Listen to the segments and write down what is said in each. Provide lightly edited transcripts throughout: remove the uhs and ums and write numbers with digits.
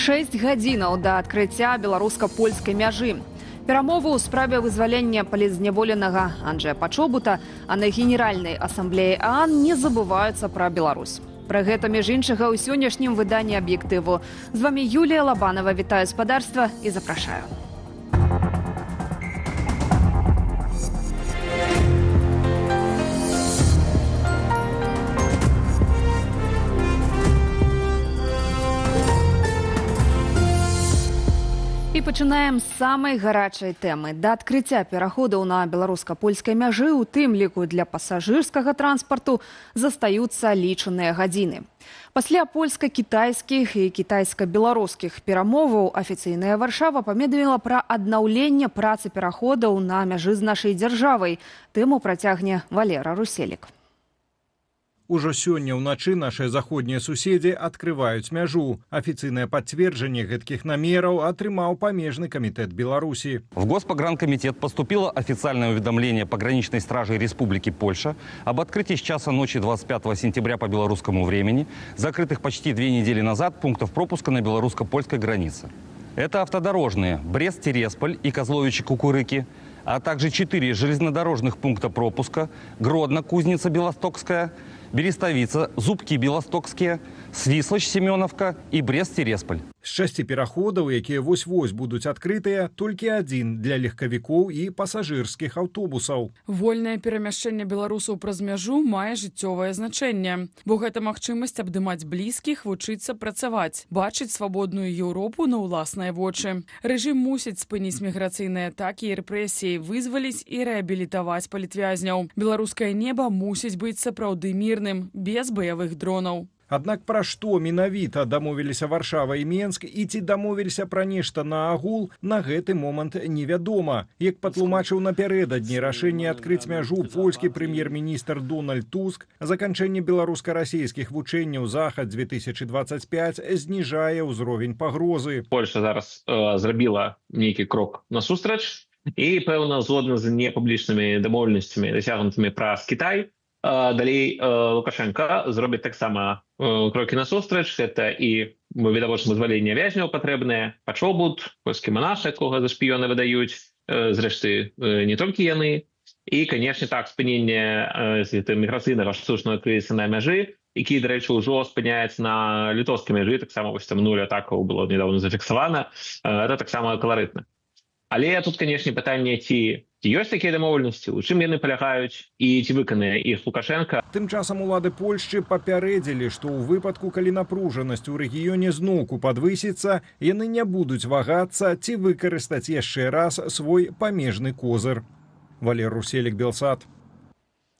6 гадзінаў да адкрыцця беларуска-польскай мяжы. Перамовы ў справе вызвалення палітзняволенага Анджэя Пачобута, а на Генеральнай асамблеі ААН не забываюцца пра Беларусь. Пра гэта, між іншага, ў сённяшнім выданні «Аб'ектыву». З вамі Юлія Лабанова, вітаю спадарства і запрашаю. І пачынаем з самай гарачай тэмы. Да адкрыцця пераходаў на беларуска-польскай мяжы, у тым ліку для пасажырскага транспарту, застаюцца лічаныя гадзіны. Пасля польска-кітайскіх і кітайска-беларускіх перамоваў афіцыйная Варшава паведаміла пра аднаўленне працы пераходаў на мяжы з нашай дзяржавай. Тэму працягне Валера Руселік. Ужо сёння ўначы нашыя заходнія суседзі адкрываюць мяжу. Афіцыйнае пацверджанне гэткіх намераў атрымаў памежны камітэт Беларуси. В Госпогранкомитет поступило официальное уведомление пограничной стражи Республики Польша об открытии с часа ночи 25 сентября по белорусскому времени закрытых почти 2 недели назад пунктов пропуска на белорусско-польской границе. Это автодорожные Брест-Тиресполь и Козловичи-Кукурыки, а также 4 железнодорожных пункта пропуска: Гродно, Кузница, Белостокская, Берестовица, Зубки, Белостокские, Свислочь, Семеновка и Брест-Тиресполь. З 6 пераходаў, якія вось-вось будуць адкрытыя, толькі адзін для легкавікоў і пасажырскіх аўтобусаў. Вольнае перамяшчэнне беларусаў праз мяжу мае жыццёвае значэнне, бо гэта магчымасць абдымаць блізкіх, вучыцца працаваць, бачыць свабодную Еўропу на ўласныя вочы. Рэжым мусіць спыніць міграцыйныя атакі і рэпрэсіі, вызваліць і рэабілітаваць палітвязняў. Беларускае неба мусіць быць сапраўды мірным, без баявых дронаў. Аднак пра што менавіта дамовіліся Варшава і Менск, і ці дамовіліся пра нешта на агул, на гэты момант невядома. Як патлумачыў напярэдадні рашэнне адкрыць мяжу польскі прэм'ер-міністр Дональд Туск, заканчэнне беларуска-расійскіх вучэнняў Захад-2025 зніжае ўзровень пагрозы. Польша зараз зрабіла нейкі крок насустрач і, пэўна, згодна з непублічнымі дамоўленасцямі, дасягнутымі праз Кітай, далей Лукашенко зробіць таксама крокі насустрач. Гэта і відавочна вызваленне вязняў патрэбнае, Пачобут, польскі манах, якога за шпіёна выдаюць, зрэшты, не толькі яны. І, канешне, так, спыненне міграцыйнага штучнага крызісу на мяжы, які, дарэчы, ўжо спыняецца на літоўскай мяжы, таксама вось там 0 атакаў было недавно зафіксавана. Гэта таксама каларытна. Але тут, канешне, пытанне, ці ёсць такія дамоўленасці, у чым яны палягаюць і ці выканае іх Лукашенко. Тым часам улады Польшчы папярэдзілі, што ў выпадку, калі напружанасць у рэгіёне зноўку падвысіцца, яны не будуць вагацца ці выкарыстаць яшчэ раз свой памежны козыр. Валер Руселік, Белсат.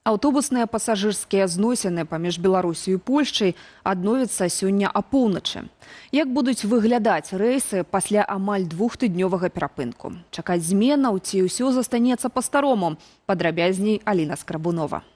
Аўтобусныя пасажырскія зносіны паміж Беларусю і Польшчай адновяцца сёння апоўначы. Як будуць выглядаць рэйсы пасля амаль 2-тыднёвага перапынку? Чакаць зменаў ці ўсё застанецца па-старому? Падрабязней Аліна Скрабунова.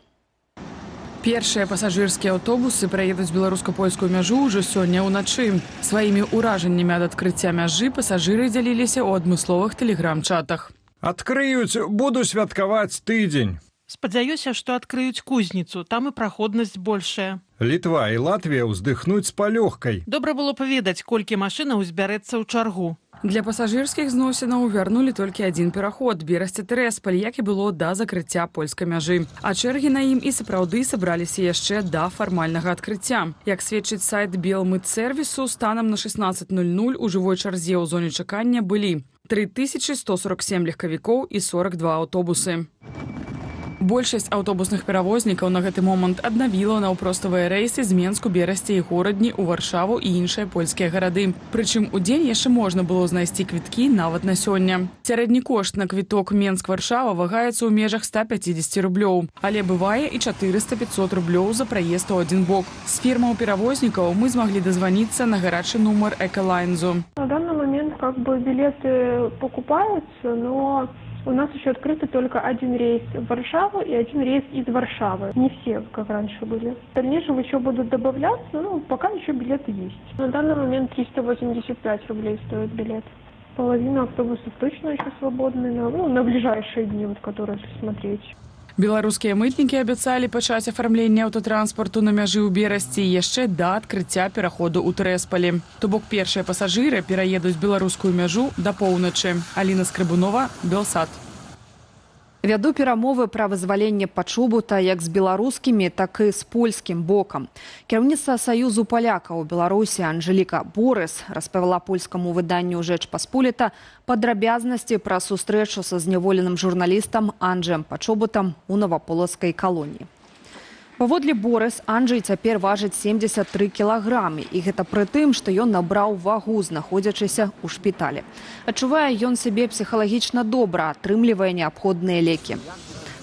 Першыя пасажырскія аўтобусы праедуць беларуска-польскую мяжу ўжо сёння ўначы. Сваімі ўражаннямі ад адкрыцця мяжы пасажыры дзяліліся ў адмысловых тэлеграм-чатах. Адкрыюць, буду святкаваць тыдзень. Спадзяюся, што адкрыюць Кузніцу, там і праходнасць большая. Літва і Латвія ўздыхнуць з палёгкай. Добра было паведаць, колькі машынаў збярэцца ў чаргу. Для пасажырскіх зносінаў вярнулі толькі адзін пераход – Берасце-Тиресполь, як і было да закрыцця польскай мяжы. А чэргі на ім і сапраўды сабраліся яшчэ да фармальнага адкрыцця. Як сведчыць сайт Белмыт-сервісу, станам на 16:00 у жывой чарзе ў зоне чакання былі 3147 легкавікоў і 42 аўтобусы. Большасць аўтобусных перавознікаў на гэты момант аднавіла наўпроставыя рэйсы з Менску, Берасці і Горадні ў Варшаву і іншыя польскія гарады. Прычым у дзень яшчэ можна было знайсці квіткі нават на сёння. Сярэдні кошт на квіток Менск-Варшава вагаецца ў межах 150 рублёў, але бывае і 400-500 рублёў за праезд у адзін бок. З фірмаў перавознікаў мы змаглі дазваніцца на гарачы нумар Экалайнзу. На данный момент билеты покупаются, но у нас еще открыты только один рейс в Варшаву и один рейс из Варшавы. Не все, как раньше были. В дальнейшем еще будут добавляться, но пока еще билеты есть. На данный момент 385 рублей стоит билет. Половина автобусов точно еще свободны на ближайшие дни, которые смотреть. Беларускія мытнікі абяцалі пачаць афармленне аўтатранспарту на мяжы ў Берасці яшчэ да адкрыцця пераходу ў Трэспалі. То бок першыя пасажыры пераедуць беларускую мяжу да поўначы. Аліна Скрыбунова, Белсат. Вяду перамовы пра вызваленне пачобута як з беларускімі, так і з польскім бокам. Кіраўніцтва Саюзу палякаў у Беларусі Анжеліка Борыс распавяла польскаму выданню «Жэчпасполіта» падрабязнасці пра сустрэчу са зняволеным журналістам Анджэем Пачобутам у наваполацкай калоніі. Паводле Борыс, Анджэй цяпер важыць 73 кілаграмы, і гэта пры тым, што ён набраў вагу, знаходзячыся ў шпіталі. Адчувае ён сябе псіхалагічна добра, атрымлівае неабходныя лекі.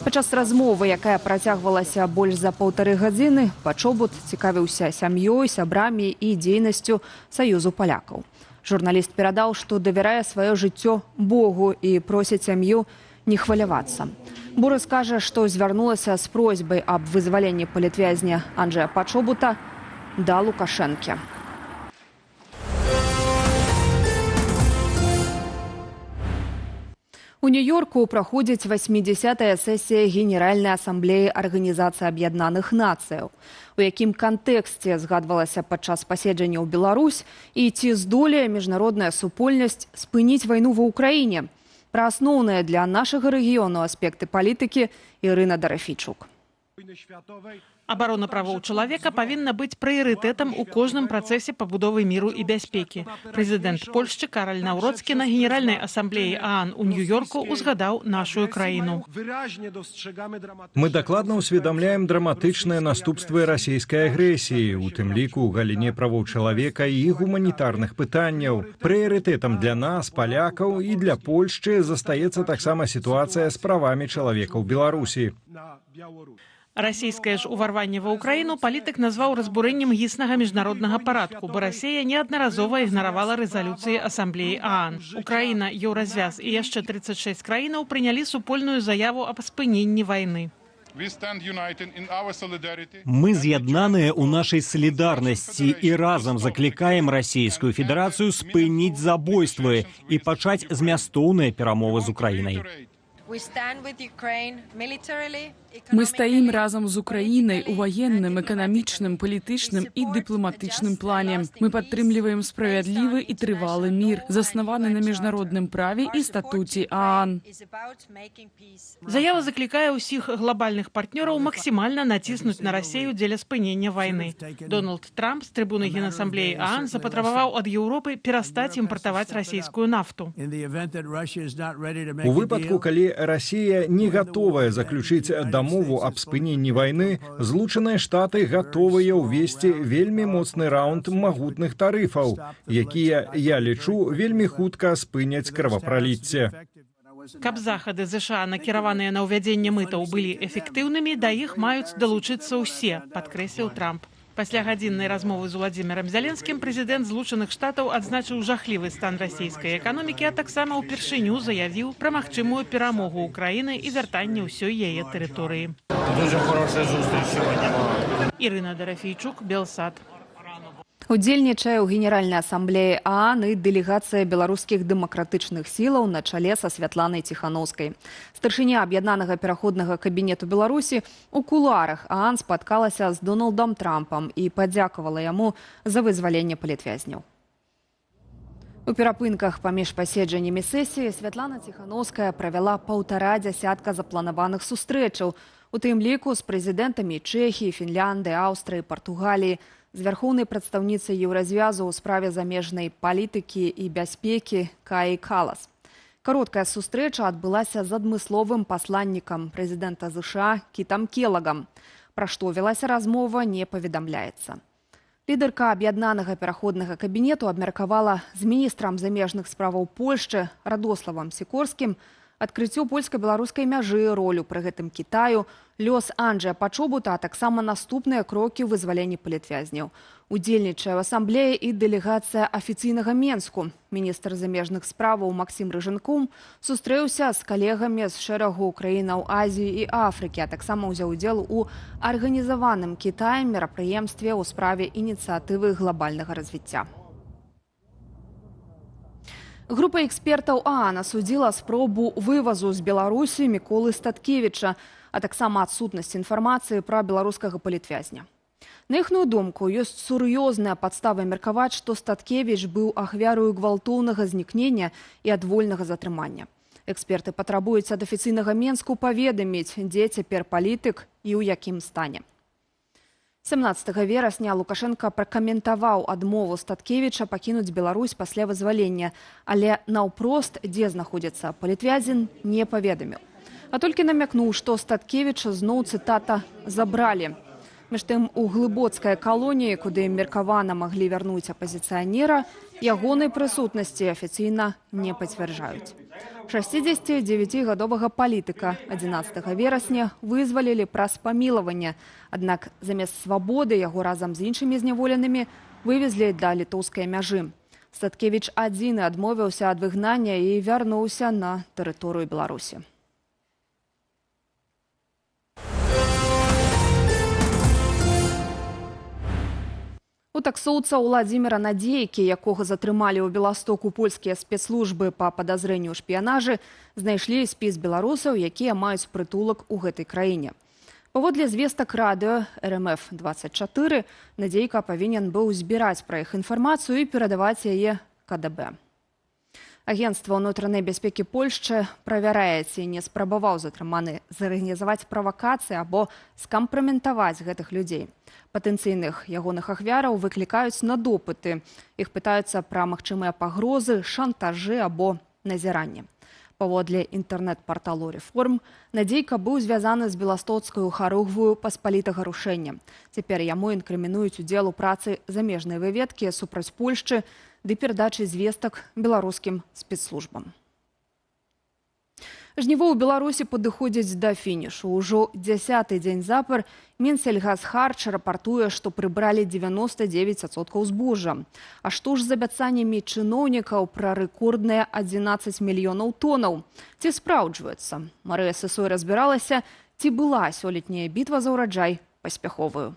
Падчас размовы, якая працягвалася больш за 1,5 гадзіны, Пачобут цікавіўся сям'ёй, сябрамі і дзейнасцю Саюзу палякаў. Журналіст перадаў, што давярае сваё жыццё Богу і просіць сям'ю не хвалявацца. Борыс кажа, што звярнулася з просьбай аб вызваленні палітвязня Анджэя Пачобута да Лукашэнкі. У Нью-Йорку праходзіць 80-я сесія Генеральнай асамблеі Арганізацыі Аб'яднаных Нацыяў, у якім кантэксце згадвалася падчас паседжання ў Беларусь і ці здолее міжнародная супольнасць спыніць вайну ва ўкраіне. Пра асноўныя для нашага рэгіёну аспекты палітыкі Ірына Дарафійчук. Абарона правоў чалавека павінна быць прыярытэтам у кожным працэсе пабудовы міру і бяспекі. Прэзідэнт Польшчы Караль Наўроцкі на Генеральнай асамблеі ААН у Нью-Йорку узгадаў нашу краіну. Мы дакладна ўсведамляем драматычныя наступствы расійскай агрэсіі, у тым ліку ў галіне правоў чалавека і гуманітарных пытанняў. Прыярытэтам для нас, палякаў, і для Польшчы застаецца таксама сітуацыя з правамі чалавека ў Беларусі. Расійскае ж уварванне ва ўкраіну палітык назваў разбурэннем гіснага міжнароднага парадку, бо Расія неаднаразова ігнаравала рэзалюцыі асамблеі ААН. Украіна, Еўразвяз і яшчэ 36 краінаў прынялі супольную заяву аб спыненні вайны. Мы з'яднаныя ў нашай салідарнасці і разам заклікаем Расійскую Федэрацыю спыніць забойствы і пачаць змястоўныя перамовы з Украінай. Мы стаім разам з Украінай у ваенным, эканамічным, палітычным і дыпламатычным плане. Мы падтрымліваем справядлівы і трывалы мір, заснаваны на міжнародным праве і статуце ААН. Заява заклікае ўсіх глобальных партнёраў максімальна націснуць на Расію дзеля спынення вайны. Дональд Трамп з трыбуны Генасамблеі ААН запатрабаваў ад Еўропы перастаць імпартаваць расійскую нафту. У выпадку, калі Расія не гатовая заключыць дамову аб спыненні вайны, Злучаныя Штаты гатовыя ўвесці вельмі моцны раунд магутных тарыфаў, якія, я лічу, вельмі хутка спыняць кровапраліцце. Каб захады ЗША, накіраваныя на ўвядзенне мытаў, былі эфектыўнымі, да іх маюць далучыцца ўсе, падкрэсліў Трамп. Пасля гадзіннай размовы з Уладзімірам Зяленскім прэзідэнт Злучаных Штатаў адзначыў жахлівы стан расійскай эканомікі, а таксама ўпершыню заявіў пра магчымую перамогу ўкраіны і вяртанне ўсёй яе тэрыторыі. Ірына Дарафійчук, Белсат. Удзельнічае ў Генеральнай асамблеі ААН і дэлегацыя беларускіх дэмакратычных сілаў на чале са Святланай Ціханаўскай. Старшыня аб'яднанага пераходнага кабінету Беларусі у кулуарах ААН спаткалася з Дональдам Трампам і падзякавала яму за вызваленне палітвязняў. У перапынках паміж паседжаннямі сесіі Святлана Ціханаўская правяла 1,5 дзясятка запланаваных сустрэчаў, у тым ліку з прэзідэнтамі Чэхіі, Фінляндыі, Аўстрыі, Партугаліі, з вярхоўнай прадстаўніцай Еўразвязу ў справе замежнай палітыкі і бяспекі Каі Калас. Кароткая сустрэча адбылася з адмысловым пасланнікам прэзідэнта ЗША Кітам Келагам. Пра што вялася размова, не паведамляецца. Лідарка аб'яднанага пераходнага кабінету абмеркавала з міністрам замежных справаў Польшчы Радославам Сікорскім адкрыццё польска-беларускай мяжы, ролю пры гэтым Кітаю, лёс Анджэя Пачобута, а таксама наступныя крокі ў вызваленні палітвязняў. Удзельнічае ў асамблеі і дэлегацыя афіцыйнага Менску. Міністр замежных справаў Максім Рыжанком сустрэўся з калегамі з шэрагу краінаў Азіі і Афрыкі, а таксама ўзяў удзел у арганізаваным Кітаем мерапрыемстве ў справе ініцыятывы глобальнага развіцця. Група экспертаў ААН асудзіла спробу вывазу з Беларусі Міколы Статкевіча, а таксама адсутнасць інфармацыі пра беларускага палітвязня. На іхную думку, ёсць сур'ёзная падстава меркаваць, што Статкевіч быў ахвярою гвалтоўнага знікнення і адвольнага затрымання. Эксперты патрабуюць ад афіцыйнага Менску паведаміць, дзе цяпер палітык і ў якім стане. 17 верасня Лукашенко пракаментаваў адмову Статкевіча пакінуць Беларусь пасля вызвалення, але наўпрост, дзе знаходзіцца палітвязень, не паведаміў. А толькі намякнуў, што Статкевіча зноў, цытата, забралі. Між тым, у глыбоцкай калоніі, куды меркавана маглі вярнуць апазіцыянера, ягонай прысутнасці афіцыйна не пацвярджаюць. 69-гадовага палітыка 11 верасня вызвалілі праз памілаванне, аднак замест свабоды яго разам з іншымі зняволенымі вывезлі да літоўскай мяжы. Статкевіч адзіны адмовіўся ад выгнання і вярнуўся на тэрыторыю Беларусі. У таксоўца Уладзіміра Надзейкі, якога затрымалі ў Беластоку польскія спецслужбы па падазрэнню ў шпіянажы, знайшлі спіс беларусаў, якія маюць прытулак у гэтай краіне. Паводле звестак радыё РМФ-24, Надзейка павінен быў збіраць пра іх інфармацыю і перадаваць яе КДБ. Агенцтва ўнутранай бяспекі Польшчы правярае, ці не спрабаваў затрыманы зарганізаваць правакацыі або скампраметаваць гэтых людзей. Патэнцыйных ягоных ахвяраў выклікаюць на допыты. Іх пытаюцца пра магчымыя пагрозы, шантажы або назіранне. Паводле інтэрнэт-парталу «Рэформ», Надзейка быў звязаны з беластоцкаю харугваю паспалітага рушэння. Цяпер яму інкрымінуюць удзел у працы замежнай выведкі супраць Польшчы ды перадачы звестак беларускім спецслужбам. Жніво ў Беларусі падыходзіць да фінішу. Ужо 10-й дзень запар Мінсельгазхарч рапартуе, што прыбралі 99% збожжа. А што ж з абяцаннямі чыноўнікаў пра рэкордныя 11 мільёнаў тонаў? Ці спраўджваецца? Марыя Сысой разбіралася, ці была сёлетняя бітва за ўраджай паспяховую.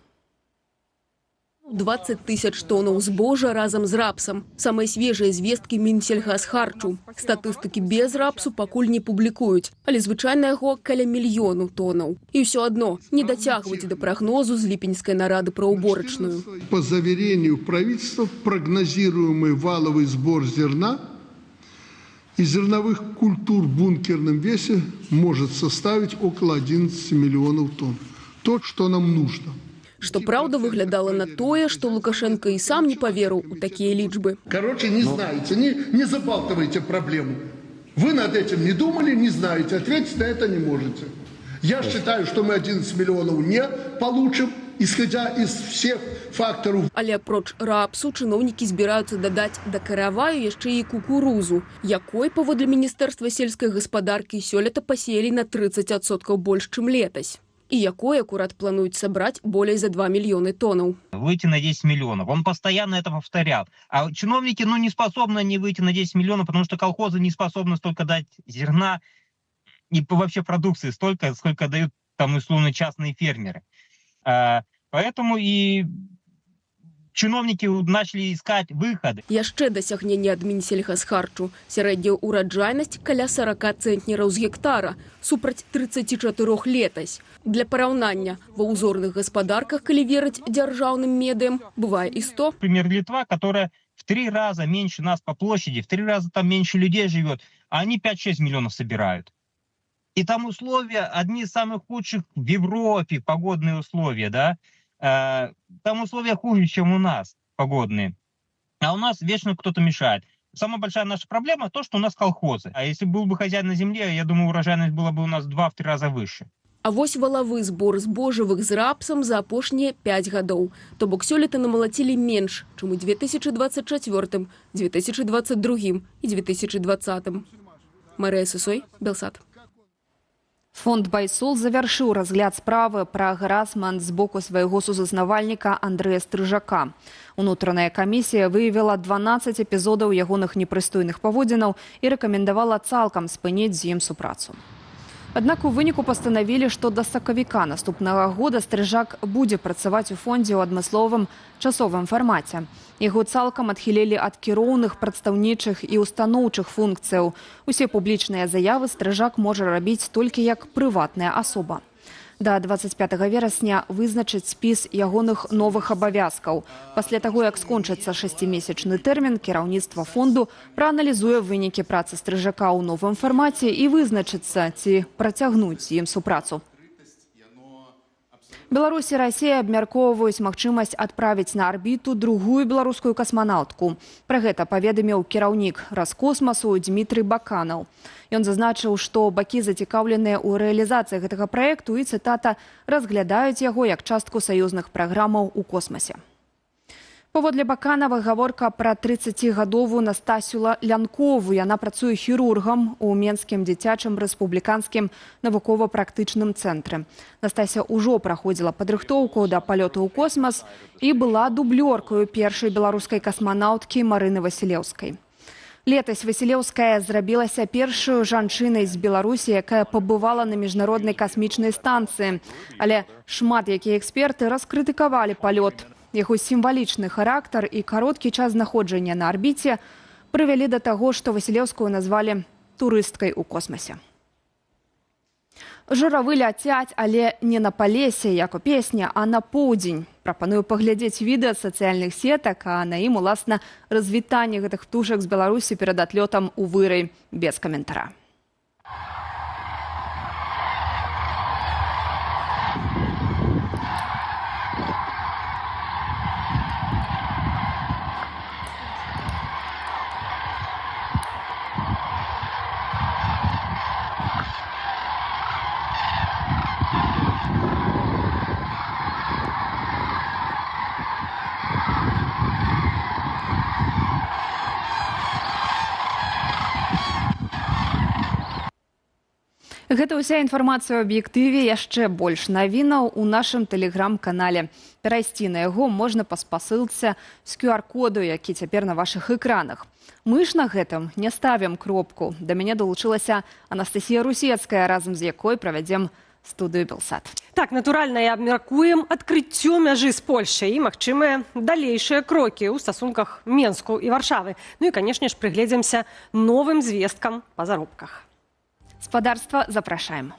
20 тысяч тоннаў збожжа разам з рапсам. Самыя свежыя звесткі Мінсельгазхарчу. Статыстыкі без рапсу пакуль не публікуюць, але звычайна яго каля 1 мільёну тоннаў. І ўсё адно не дацягваюць да прагнозу з ліпеньскай нарады пра уборачную. По заверению правительства, прогнозируемый валовый сбор зерна и зерновых культур в бункерном весе может составить около 11 миллионов тонн. То, что нам нужно. Што праўда выглядала на тое, што Лукашенко і сам не паверыў у такія лічбы. Короче, не знаете, не забалтывайте проблему. Вы над этим не думали, не знаете, ответить на это не можете. Я считаю, что мы 11 миллионов не получим, исходя из всех факторов. Але апроч рапсу чыноўнікі збіраюцца дадаць да караваю яшчэ і кукурузу, якой, паводле Міністэрства сельскай гаспадаркі, сёлета пасеялі на 30% больш, чым летась. И якой аккурат плануют собрать более за 2 миллиона тонн. Выйти на 10 миллионов. Он постоянно это повторял. А чиновники не способны не выйти на 10 миллионов, потому что колхозы не способны столько дать зерна и вообще продукции столько, сколько дают там условно частные фермеры. Поэтому и чиновники начали искать выходы. Яшчэ дасягненне ад Мінсельгазхарчу. Сярэдняя ўраджайнасць каля 40 цэнтнераў з гектара, супраць 34 летась. Для параўнання, ва ўзорных гаспадарках, калі верыць дзяржаўным медыям, бывае і 100. Например, Литва, которая в 3 раза меньше нас по площади, в 3 раза там меньше людей живет, а они 5-6 миллионов собирают. И там условия одни из самых худших в Европе, погодные условия, да? Там условия хуже, чем у нас погодные. А у нас вечно кто-то мешает. Самая большая наша проблема то, что у нас колхозы. А если был бы хозяин на земле, я думаю, урожайность была бы у нас 2-3 раза выше. А вось валавы збор збожжавых з рапсам за апошнія 5 гадоў. То бок сёлета намалацілі менш, чым у 2024, 2022 і 2020. Марыя Сысой, Белсат. Фонд «Байсол» завяршыў разгляд справы пра гарасмент з боку свайго сузазнавальніка Андрэя Стрыжака. Унутраная камісія выявіла 12 эпізодаў ягоных непрыстойных паводзінаў і рэкамендавала цалкам спыніць з ім супрацу. Аднак у выніку пастанавілі, што да сакавіка наступнага года Стрыжак будзе працаваць у фондзе ў адмысловым часовым фармаце. Яго цалкам адхілілі ад кіроўных, прадстаўнічых і устаноўчых функцыяў. Усе публічныя заявы Стрыжак можа рабіць толькі як прыватная асоба. Да 25 верасня вызначыць спіс ягоных новых абавязкаў. Пасля таго, як скончыцца 6-месячны тэрмін, кіраўніцтва фонду прааналізуе вынікі працы стрыжака ў новым фармаце і вызначыцца, ці працягнуць з ім супрацу. Беларусь і Расія абмяркоўваюць магчымасць адправіць на арбіту другую беларускую касманаўтку. Пра гэта паведаміў кіраўнік Раскосмасу Дмітрый Баканаў. Ён зазначыў, што бакі зацікаўленыя ў рэалізацыі гэтага праекту і, цытата, разглядаюць яго як частку саюзных праграмаў у космасе. Паводле Баканава гаворка пра 30гадовую Настасю Лянкову. Яна працуе хірургам у Менскім дзіцячым рэспубліканскім навукова-практычным цэнтры. Настася ўжо праходзіла падрыхтоўку да палёту ў космас і была дублёркаю першай беларускай касманаўткі Марыны Васілеўскай. Летась Васілеўская зрабілася першаю жанчынай з Беларусі, якая пабывала на міжнароднай касмічнай станцыі. Але шмат якія эксперты раскрытыкавалі палёт. Яго сімвалічны характар і кароткі час знаходжання на арбіце прывялі да таго, што Васілеўскую назвалі турысткай у космасе. Журавы ляцяць, але не на Палесе, як у песні, а на поўдзень. Прапаную паглядзець відэа сацыяльных сетак, а на ім, уласна, развітанне гэтых птушак з Беларусі перад адлётам у вырай без каментара. Гэта ўся інфармацыя ў аб'ектыве, яшчэ больш навінаў у нашым тэлеграм-канале. Перайсці на яго можна па спасылцы з QR-коду, які цяпер на вашых экранах. Мы ж на гэтым не ставім кропку. Да мяне далучылася Анастасія Русецкая, разам з якой правядзем студыю Белсат. Так, натуральна, і абмяркуем адкрыццё мяжы з Польшай і магчымыя далейшыя крокі ў стасунках Менску і Варшавы. Ну і, канешне ж, прыгледзімся новым звесткам па заробках. Спадарства, запрашаем.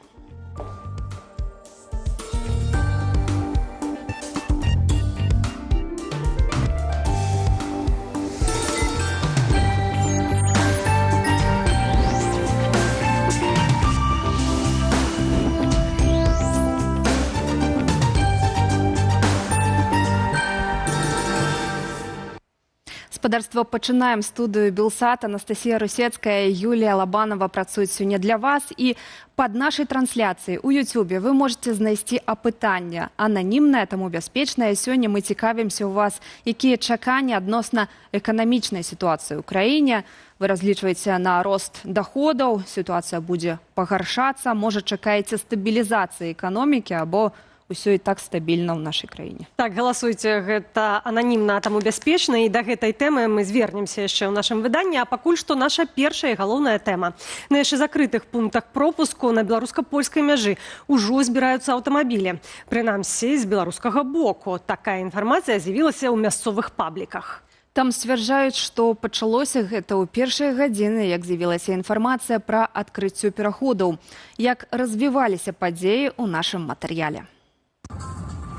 Спадарства, пачынаем студыю Белсат. Анастасія Русецкая і Юлія Лабанова працуюць сёння для вас. І пад нашай трансляцыяй у Ютубе вы можете знайсці апытанне ананімнае, таму бяспечнае. Сёння мы цікавімся ў вас, якія чаканні адносна эканамічнай сітуацыі ў краіне. Вы разлічваеце на рост даходаў, сітуацыя будзе пагаршацца, можа чакаеце стабілізацыі эканомікі або усё і так стабільна ў нашай краіне. Так, галасуйце, гэта ананімна, таму бяспечна, і да гэтай тэмы мы звернемся яшчэ ў нашым выданні, а пакуль што наша першая і галоўная тэма. На яшчэ закрытых пунктах пропуску на беларуска-польскай мяжы ўжо збіраюцца аўтамабілі. Прынамсі, з беларускага боку. Такая інфармацыя з'явілася ў мясцовых пабліках. Там сцвярджаюць, што пачалося гэта ў першыя гадзіны, як з'явілася інфармацыя пра адкрыццё пераходаў, як развіваліся падзеі ў нашым матэрыяле.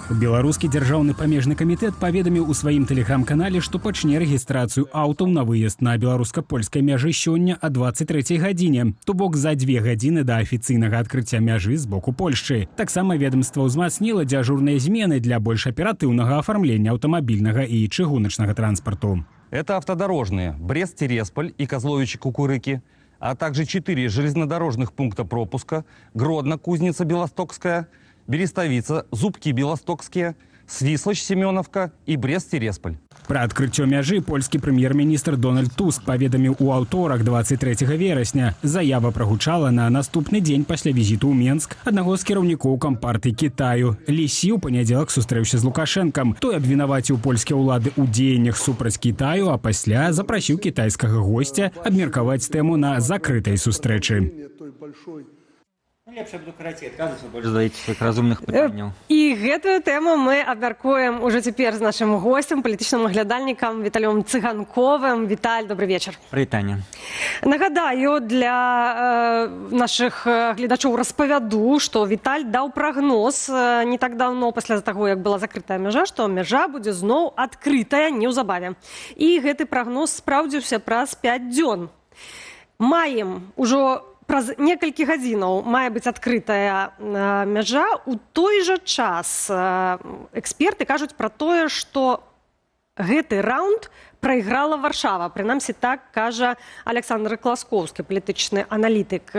Беларускі дзяржаўны памежны камітэт паведаміў у сваім тэлеграм-канале, што пачне рэгістрацыю аўтаў на выезд на беларуска-польскай мяжы сёння о 23 гадзіне, то бок за 2 гадзіны да афіцыйнага адкрыцця мяжы з боку Польшчы. Таксама ведомства ўзмацніла дзяжурныя змены для больш аператыўнага афармлення аўтамабільнага і чыгуначнага транспарту. Это автодорожные Брест-Тиресполь и Козловичи-Кукурыки, а также 4 железнодорожных пункта пропуска: Гродно, Кузница, Белостокская, Берестовица, Зубки, Белостокские, Свіслач-Семеновка і Брест-Тиресполь. Пра адкрыццё мяжы польскі прэм'ер-міністр Дональд Туск паведаміў у аўторак 23 верасня. Заява прагучала на наступны дзень пасля візіту ў Менск аднаго з кіраўнікоў кампартыі Кітаю. Лі Сі ў панядзелак сустрэўся з Лукашэнкам. Той абвінаваціў польскія ўлады ў дзеяннях супраць Кітаю, а пасля запрасіў кітайскага госця абмеркаваць тэму на закрытай сустрэчы. Лепш я буду карацей адказваць, больш задаеце сваіх разумных пытанняў. І гэтую тэму мы абмяркуем ужо цяпер з нашым госцем, палітычным аглядальнікам Віталём Цыганковым. Віталь, добрый вечар. Прывітанне. Нагадаю, для нашых гледачоў распавяду, што Віталь даў прагноз не так даўно пасля таго, як была закрытая мяжа, што мяжа будзе зноў адкрытая неўзабаве. І гэты прагноз спраўдзіўся праз 5 дзён. Маем ужо праз некалькі гадзінаў мае быць адкрытая мяжа. У той жа час эксперты кажуць пра тое, што гэты раунд прайграла Варшава. Прынамсі так кажа Александр Класкоўскі, палітычны аналітык.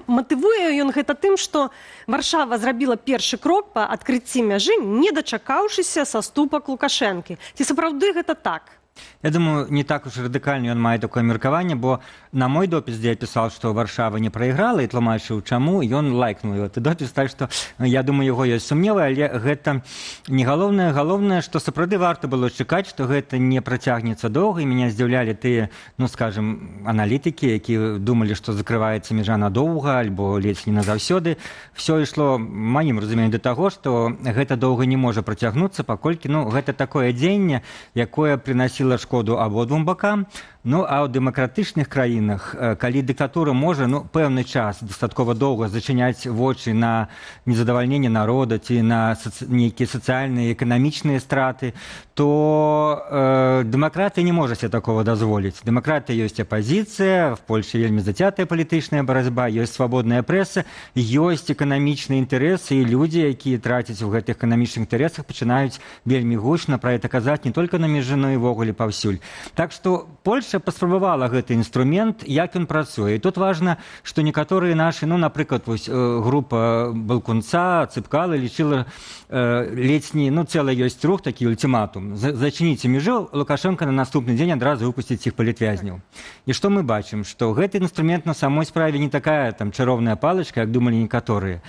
Матывуе ён гэта тым, што Варшава зрабіла першы крок па адкрыцці мяжы, не дачакаўшыся саступак Лукашэнкі. Ці сапраўды гэта так? Я думаю, не так уж радыкальна ён мае такое меркаванне, бо на мой допіс, дзе я пісаў, што Варшава не прайграла і тлумачыў, чаму, ён лайкнуў гэты допіс, так што я думаю, яго ёсць сумневы, але гэта не галоўнае. Галоўнае, што сапраўды варта было чакаць, што гэта не працягнецца доўга, і мяне здзіўлялі тыя, ну, скажем, аналітыкі, якія думалі, што закрываецца мяжа надоўга альбо ледзь не назаўсёды. Всё ішло, маім разуменнем, да таго, што гэта доўга не можа працягнуцца, паколькі, ну, гэта такое дзеянне, якое прынасіла шкоду абодвум бакам. Ну, а ў дэмакратычных краінах, калі дыктатура можа, ну, пэўны час дастаткова доўга зачыняць вочы на незадавальненне народа ці на нейкія сацыяльныя, эканамічныя страты, то дэмакратыя не можа себе такого дазволіць. Дэмакратыя ёсць апазіцыя, в Польше вельмі зацятая палітычная барацьба, ёсць свабодная прэса, ёсць эканамічныя інтарэсы, і людзі, якія трацяць у гэтых эканамічных інтарэсах, пачынаюць вельмі гучна пра гэта казаць не толькі на мяжы, но і ўвогуле паўсюль. Так што Польша паспрабавала гэты інструмент, як ён працуе. І тут важна, што некаторыя нашы, ну, напрыклад, вось, група Балкунца, Цыпкала лічыла ледзь не, ну, цэлы ёсць рух, такі ультиматум. Зачыніце мяжу, Лукашенко на наступны дзень адразу выпусціць іх палітвязняў. І што мы бачым? Што гэты інструмент на самой справе не такая там чароўная палачка, як думалі некаторыя.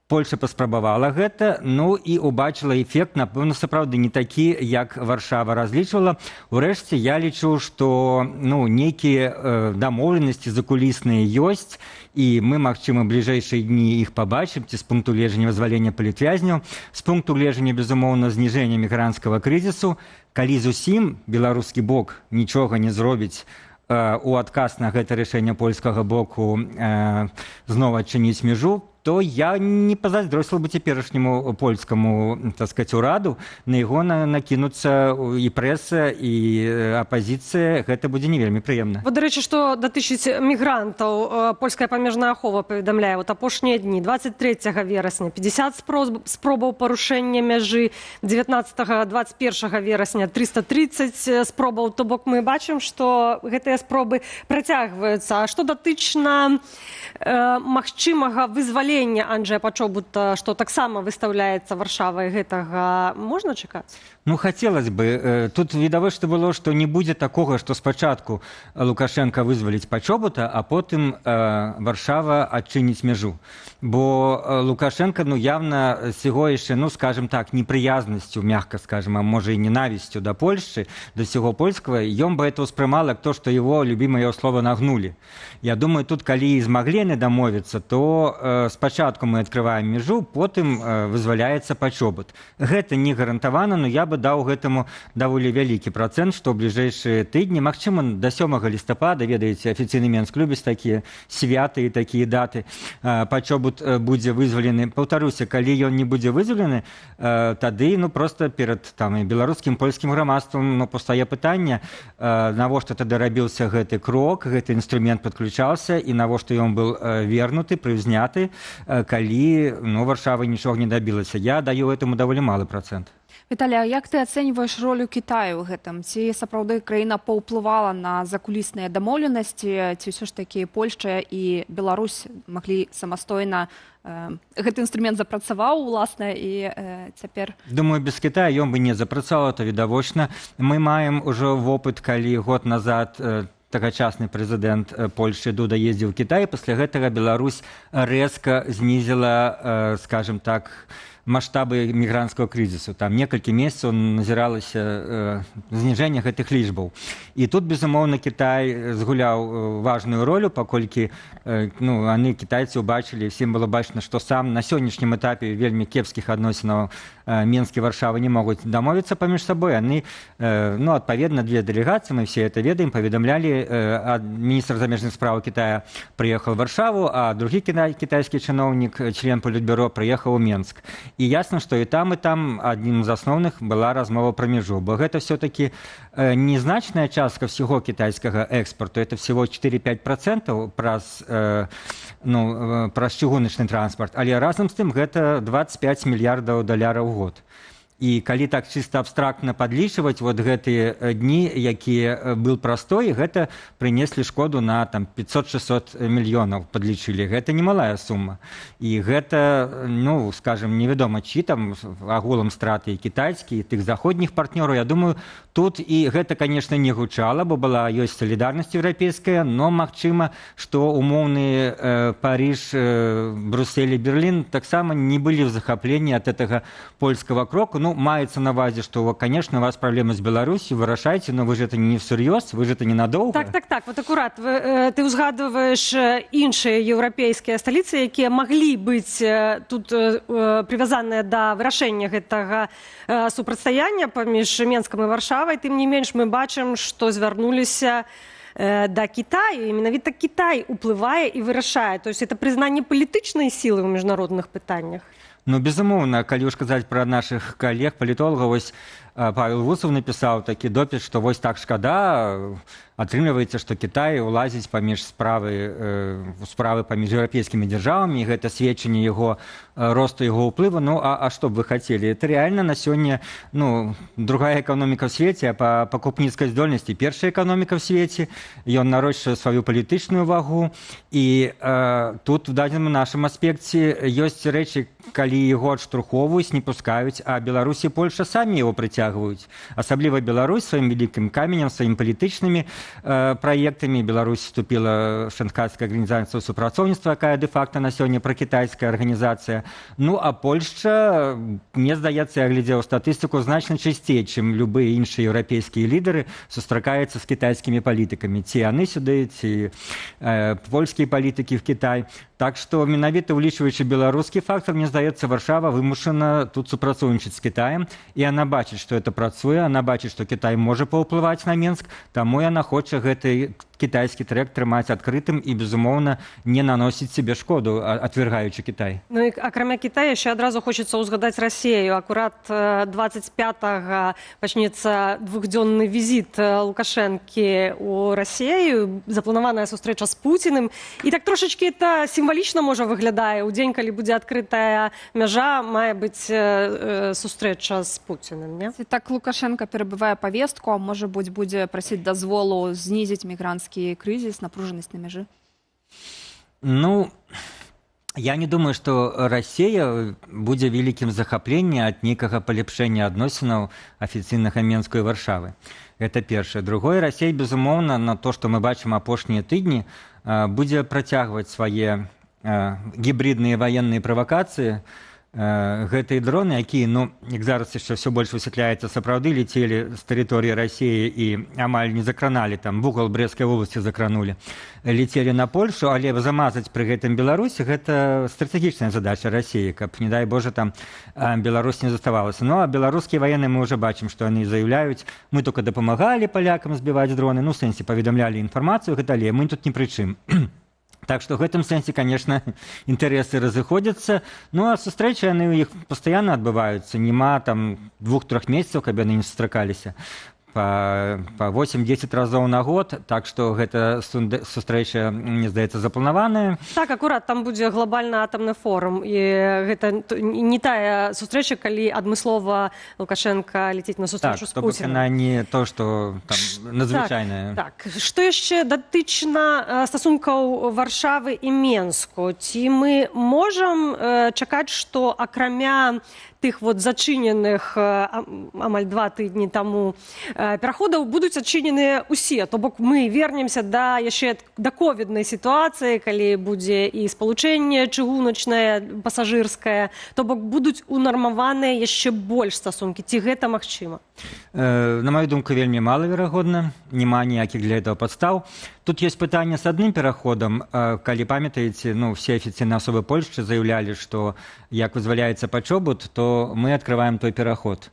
Польша паспрабавала гэта, ну і убачыла эфект, напэўна, сапраўды не такі, як Варшава разлічвала. Урэшце, я лічу, што, ну, нейкія дамоўленасці закулісныя ёсць, і мы, магчыма, бліжэйшыя дні іх пабачым, ці з пункту гледжання вызвалення палітвязняў, з пункту гледжання, безумоўна, зніжэння мігранцкага крызісу. Калі зусім беларускі бок нічога не зробіць у адказ на гэта рашэнне польскага боку зноў адчыніць мяжу, то я не пазайздросіла бы цяперашняму польскаму, так сказать, ураду, на яго накінуцца і прэса, і апазіцыя. Гэта будзе не вельмі прыемна. Вот, дарэчы, што датычыць мігрантаў, польская памежная ахова паведамляе, вот апошнія дні, 23 верасня 50 спробаў парушэння мяжы, 19-21 верасня 330 спробаў, то бок мы бачым, што гэтыя спробы працягваюцца. А што датычна магчымага вызвалення Анджэя Пачобута, што таксама выстаўляецца Варшавай, гэтага можна чакаць? Ну, хацелось бы. Тут відавочна было, што не будзе такога, што спачатку Лукашенко вызваліць Пачобута, а потым Варшава адчыніць мяжу. Бо Лукашенко, ну, явна з яго яшчэ, ну, скажем так, непрыязнасцю, мягка скажем, а можа і ненавісцю да Польшчы, да ўсяго польскага, ён бы это ўспрымал як то, што его любимое слово нагнули. Я думаю, тут калі і змаглі яны дамовіцца, то спачатку мы адкрываем мяжу, потым вызваляецца Пачобут. Гэта не гарантавана, но я бы даў гэтаму даволі вялікі працэнт, што ў бліжэйшыя тыдні, магчыма, да 7 лістапада, ведаеце, афіцыйны Менск любіць такія святы і такія даты, Пачобут будзе вызвалены. Паўтаруся, калі ён не будзе вызвалены, тады, ну, просто перад там беларускім, польскім грамадствам, ну, пастае пытанне, навошта тады рабіўся гэты крок, гэты інструмент падключаўся, і навошта ён быў вернуты, прыўзняты, калі, ну, Варшава нічога не дабілася. Я даю этому даволі малы працэнт. Віталій, а як ты ацэньваеш ролю Кітаю ў гэтым? Ці сапраўды краіна паўплывала на закулісныя дамоўленасці, ці ўсё ж такі Польшча і Беларусь маглі самастойна гэты інструмент запрацаваў, уласна, і цяпер? Думаю, без Кітая ён бы не запрацаваў, то відавочна. Мы маем ужо вопыт, калі год назад тагачасны прэзідэнт Польшчы Дуда ездзіў у Кітай, пасля гэтага Беларусь рэзка знізіла, скажем так, маштабы мігранцкага крызісу. Там некалькі месяцаў назіралася зніжэнне гэтых лічбаў. І тут, безумоўна, Кітай згуляў важную ролю, паколькі кітайцы ўбачылі, всім было бачна, што сам на сённяшнім этапе вельмі кепскіх адносінаў Менск і Варшава не могуць дамовіцца паміж сабой. Яны, адпаведна, две дэлегацыі, мы все это ведаем, паведамлялі, міністр замежных справ Китая прыехаў в Варшаву, а другі кітайскі чыноўнік, член Палітбюро, прыехаў у Менск. І ясна, што і там аднім з асноўных была размова пра мяжу, бо гэта все-таки незначная частка всего китайскага экспорту, это всего 4-5% праз чыгуначны транспорт, але разам з тым гэта 25 мільярдаў даляраў у год. І калі так чыста абстрактна падлічваць гэтыя дні, якія был прастой, гэта прынеслі шкоду на 500-600 мільёнаў падлічылі. Гэта немалая сума. І гэта, скажем, невядома, чы там агулам страты і кітайскія, і тых заходніх партнёраў. Я думаю, тут і гэта, конечно, не гучала, бо ёсць салідарнасць еўрапейская, но магчыма, што умоўныя Париж, Брюссель і Берлін таксама не былі в захапленні ад гэтага польскага кроку. Маецца на увазе, што, конечно, у вас праблемы з Беларусью, вырашайце, но вы же это не всерьез, вы же это ненадолго. Так, вот акурат, ты узгадываешь іншыя еўрапейскія сталіцы, якія маглі быць тут прывязаныя да вырашэння гэтага супрацьстаяння паміж Менскам і Варшавай. Тым не менш, мы бачым, што звярнуліся да Китаю, і менавіта Китай уплывае і вырашае. То есть это прызнанне палітычнай сілы ў міжнародных пытаннях. Безумоўна, калі ўж казаць пра нашых калег, палітолагаў, вось Павел Вусов напісаў такі допіс, што вось так шкада, атрымліваецца, што Кітай улазіць паміж справы паміж еўрапейскімі дзяржавамі, і гэта сведчанне росту яго ўплыву. А што б вы хацелі? Это реально на сёння другая эканоміка ў свеце, а па пакупніцкай здольнасці першая эканоміка ў свеце, ён нарошчвае сваю палітычную вагу. І тут в дадзеным нашым аспекце ёсць рэчы, калі яго адштурхоўваюць, не пускаюць, а Беларусь і Польша самі яго прыцягваюць. Асабліва Беларусь сваім вялікім каменем, сваім палітычнымі праектамі. Беларусь вступила в Шанхайскую организацию супрацоўніцтва, якая де-факто на сёння пракітайская арганізацыя. А Польшча, мне здаецца, я глядзеў статыстыку, значна часцей, чым любыя іншыя еўрапейскія лідары, сустракаецца з кітайскімі палітыкамі. Ці яны сюды, ці польскія палітыкі в Кітай. Так што менавіта улічваючы беларускі фактор, мне здаецца, Варшава вымушана тут супрацоўнічаць з Кітаем, і яна бачыць, што это працуе, яна бачыць, што Кітай можа паўплываць на Менск, таму яна хоча гэты кітайскі трэк трымаць адкрытым і, безумоўна, не наносіць себе шкоду, отвергаючы Кітай. І акрамя Китая яшчэ адразу хочацца ўзгадаць Расію. Акурат 25-го пачнецца двухдзённы візіт Лукашэнкі ў Расію, запланаваная сустрэча з Пуціным. І так трошачкі это сімвалічна можа выглядае. У дзень, калі будзе адкрытая мяжа, мае быць сустрэча з Пуціным, не? Так Лукашенко перабывае павестку, а можа быць будзе прасіць дазволу знізіць мігранцкі кризис, напруженность на мяжы? Я не думаю, што Расія будзе вялікім захапленнем ад нейкага палепшэння адносінаў афіцыйнага Менску і Варшавы. Гэта першае. Другое, Расія, безумоўна, на то, што мы бачым апошнія тыдні, будзе працягваць свае гібридныя ваенныя правакацыі. Гэтыя дроны, якія, як зараз яшчэ ўсё больш высвятляецца, сапраўды лецелі з тэрыторыі Расіі і амаль не закраналі, там вугал Брэсцкай вобласці закранулі, лецелі на Польшу, але замазаць пры гэтым Беларусь, гэта стратэгічная задача Расіі, каб, не дай Божа, там Беларусь не заставалася. А беларускія ваенныя мы ўжо бачым, што яны заяўляюць, мы толькі дапамагалі палякам збіваць дроны, в сэнсе паведамлялі інфармацыю, гэта, але мы тут не пры чым. Так што в гэтым сэнсе, конечно, інтарэсы разыходзяцца. А сустрэчы яны ў іх пастаянна адбываюцца. Нема там 2-3 месяцаў, каб яны не сустракаліся. По 8-10 разоў на год, так што гэта сустрэча, мне здаецца, запланаваная. Так, акурат, там будзе глобальны атамны форум, і гэта не тая сустрэча, калі адмыслова Лукашенко летіць на сустрэчу з Пуцінам. Яна не то, што там надзвычайная. Так, што яшчэ датычна стасункаў Варшавы і Менску? Ці мы можам чакаць, што акрамя тых вот зачыненых амаль 2 тыдні таму пераходаў будуць адчыненыя ўсе. То бок мы вернемся яшчэ да ковіднай сітуацыі, калі будзе і спалучэнне чыгуначнае, пасажырскае, то бок будуць унармаваныя яшчэ больш стасункі. Ці гэта магчыма? На мою думку, вельмі малаверагодна, няма ніякіх для этого падстаў. Тут есть пытанне с одним пераходам. Калі памятаеце, все афіцыйныя асобы Польшчы заявлялі, што як вызваляецца пачобут, то мы открываем той пераход.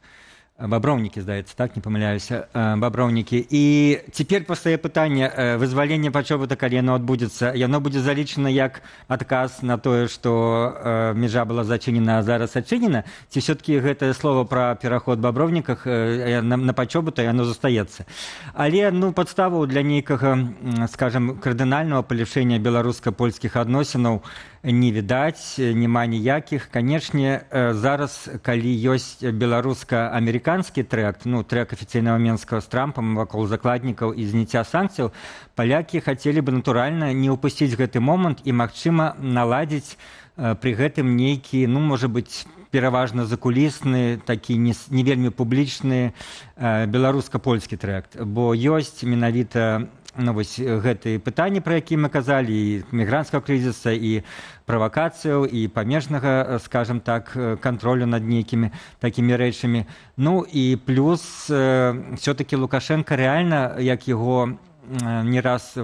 Бобровники, здаецца, так, не памыляюся, Бобровники. І цяпер пастае пытанне, вызвалення пачобута, калі яно адбудзецца, яно будзе залічана як адказ на тое, што мяжа была зачынена, а зараз адчынена, ці все-таки гэтае слово пра пераход Бобровниках на пачобута, яно застаецца. Але, падставу для нейкага, скажем, кардынальнага палепшэння беларуска-польскіх адносінаў не відаць, няма ніякіх. Канешне, зараз, калі ёсць беларуска-амерыканскі трэк, трэк афіцыйнага Менска з Трампам вакол закладнікаў і зняцця санкцыяў, палякі хацелі бы натуральна не ўпусціць гэты момант і, магчыма, наладзіць пры гэтым нейкі, можа быць, пераважна закулісны, такі не вельмі публічны беларуска-польскі трэк. Бо ёсць менавіта гэтыя пытанні, пра якія мы казалі, і мігрантскага крызіса, і правакацыяў, і памежнага, скажем так, кантролю над нейкімі такімі рэчамі. І плюс, все-таки Лукашенко рэальна, як яго не раз,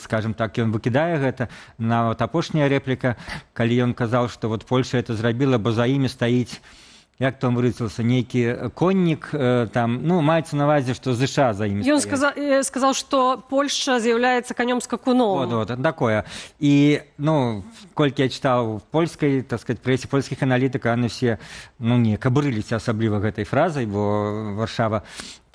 скажем так, ён выкідае гэта, апошняя рэпліка, калі ён казаў, што Польша это зрабіла, бо за імі стаіць, як там вырысился, нейкі коннік, маецца на ўвазе, што ЗША за імі стаіць. Ён сказаў, што Польша з'яўляецца канём скакуном. Такое. І, колькі я чытаў в польскай, так сказать, прэсе польскіх аналітыкаў, яны все, не кабурыліся асабліва гэтай фразай, бо Варшава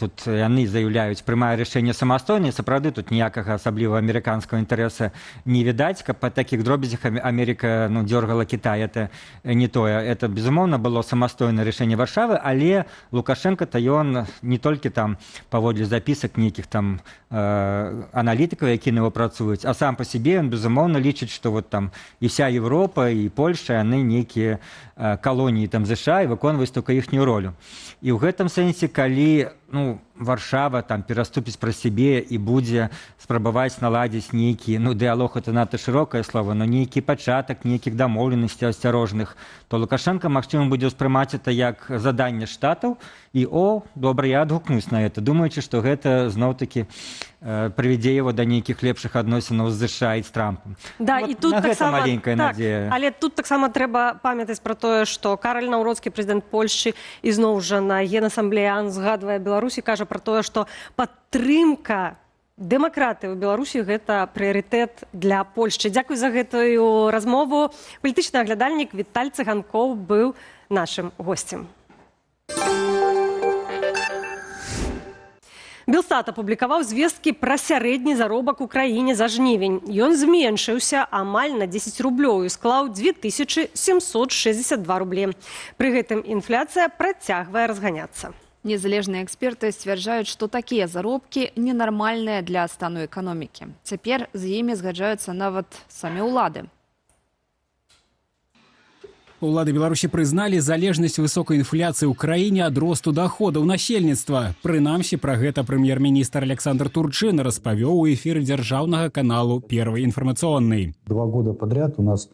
тут яны заяўляюць, прымае рашэнне самастойна, сапраўды тут ніякага асабліва амерыканскага інтарэса не відаць, каб па такіх дробязях Амерыка дёргала Кітай, это не тое. Это, безумоўна, было самастойнае рашэнне Варшавы, але Лукашенко-то ён не толькі там паводле запісак нейкіх там аналітыкаў, якія на яго працуюць, а сам па сябе ён, безумоўна, лічыць, што там і вся Европа, і Польша, яны нейкія калоніі там ЗША і выконваюць толькі іхнюю ролю. І ў гэтым сэнсе, калі Варшава там пераступіць пра сябе і будзе спрабаваць наладзіць нейкі, дыялог это надта шырокае слово, но нейкі пачатак нейкіх дамоўленасцей асцярожных, то Лукашенко, магчыма, будзе ўспрымаць это як заданне штатаў і, добра, я адгукнусь на это, думаючы, што гэта зноў-такі прывядзе яго да нейкіх лепшых адносінаў з ЗША і з Трампам. І тут таксама, маленькая надзея. Але тут таксама трэба памятаць пра тое, што Караль Наўроцкі, прэзідэнт Польшчы, ізноў жа на Генасамблеі згадвае Беларусі, кажа пра тое, што падтрымка дэмакратыі ў Беларусі гэта прыярытэт для Польшчы. Дзякуй за гэтую размову. Палітычны аглядальнік Віталь Цыганкоў быў нашым госцем. Белстат апублікаваў звесткі пра сярэдні заробак у краіне за жнівень. Ён зменшыўся амаль на 10 рублёў і склаў 2762 рублі. Пры гэтым інфляцыя працягвае разганяцца. Незалежныя эксперты сцвярджаюць, што такія заробкі ненармальныя для стану эканомікі. Цяпер з імі згаджаюцца нават самі ўлады. Улады Беларусі прызналі залежнасць высокай інфляцыі ў краіне ад росту даходаў насельніцтва. Прынамсі, пра гэта прэм'ер-міністр Александр Турчин распавёў у эфіры дзяржаўнага каналу «Первый информационный». 2 года подряд у нас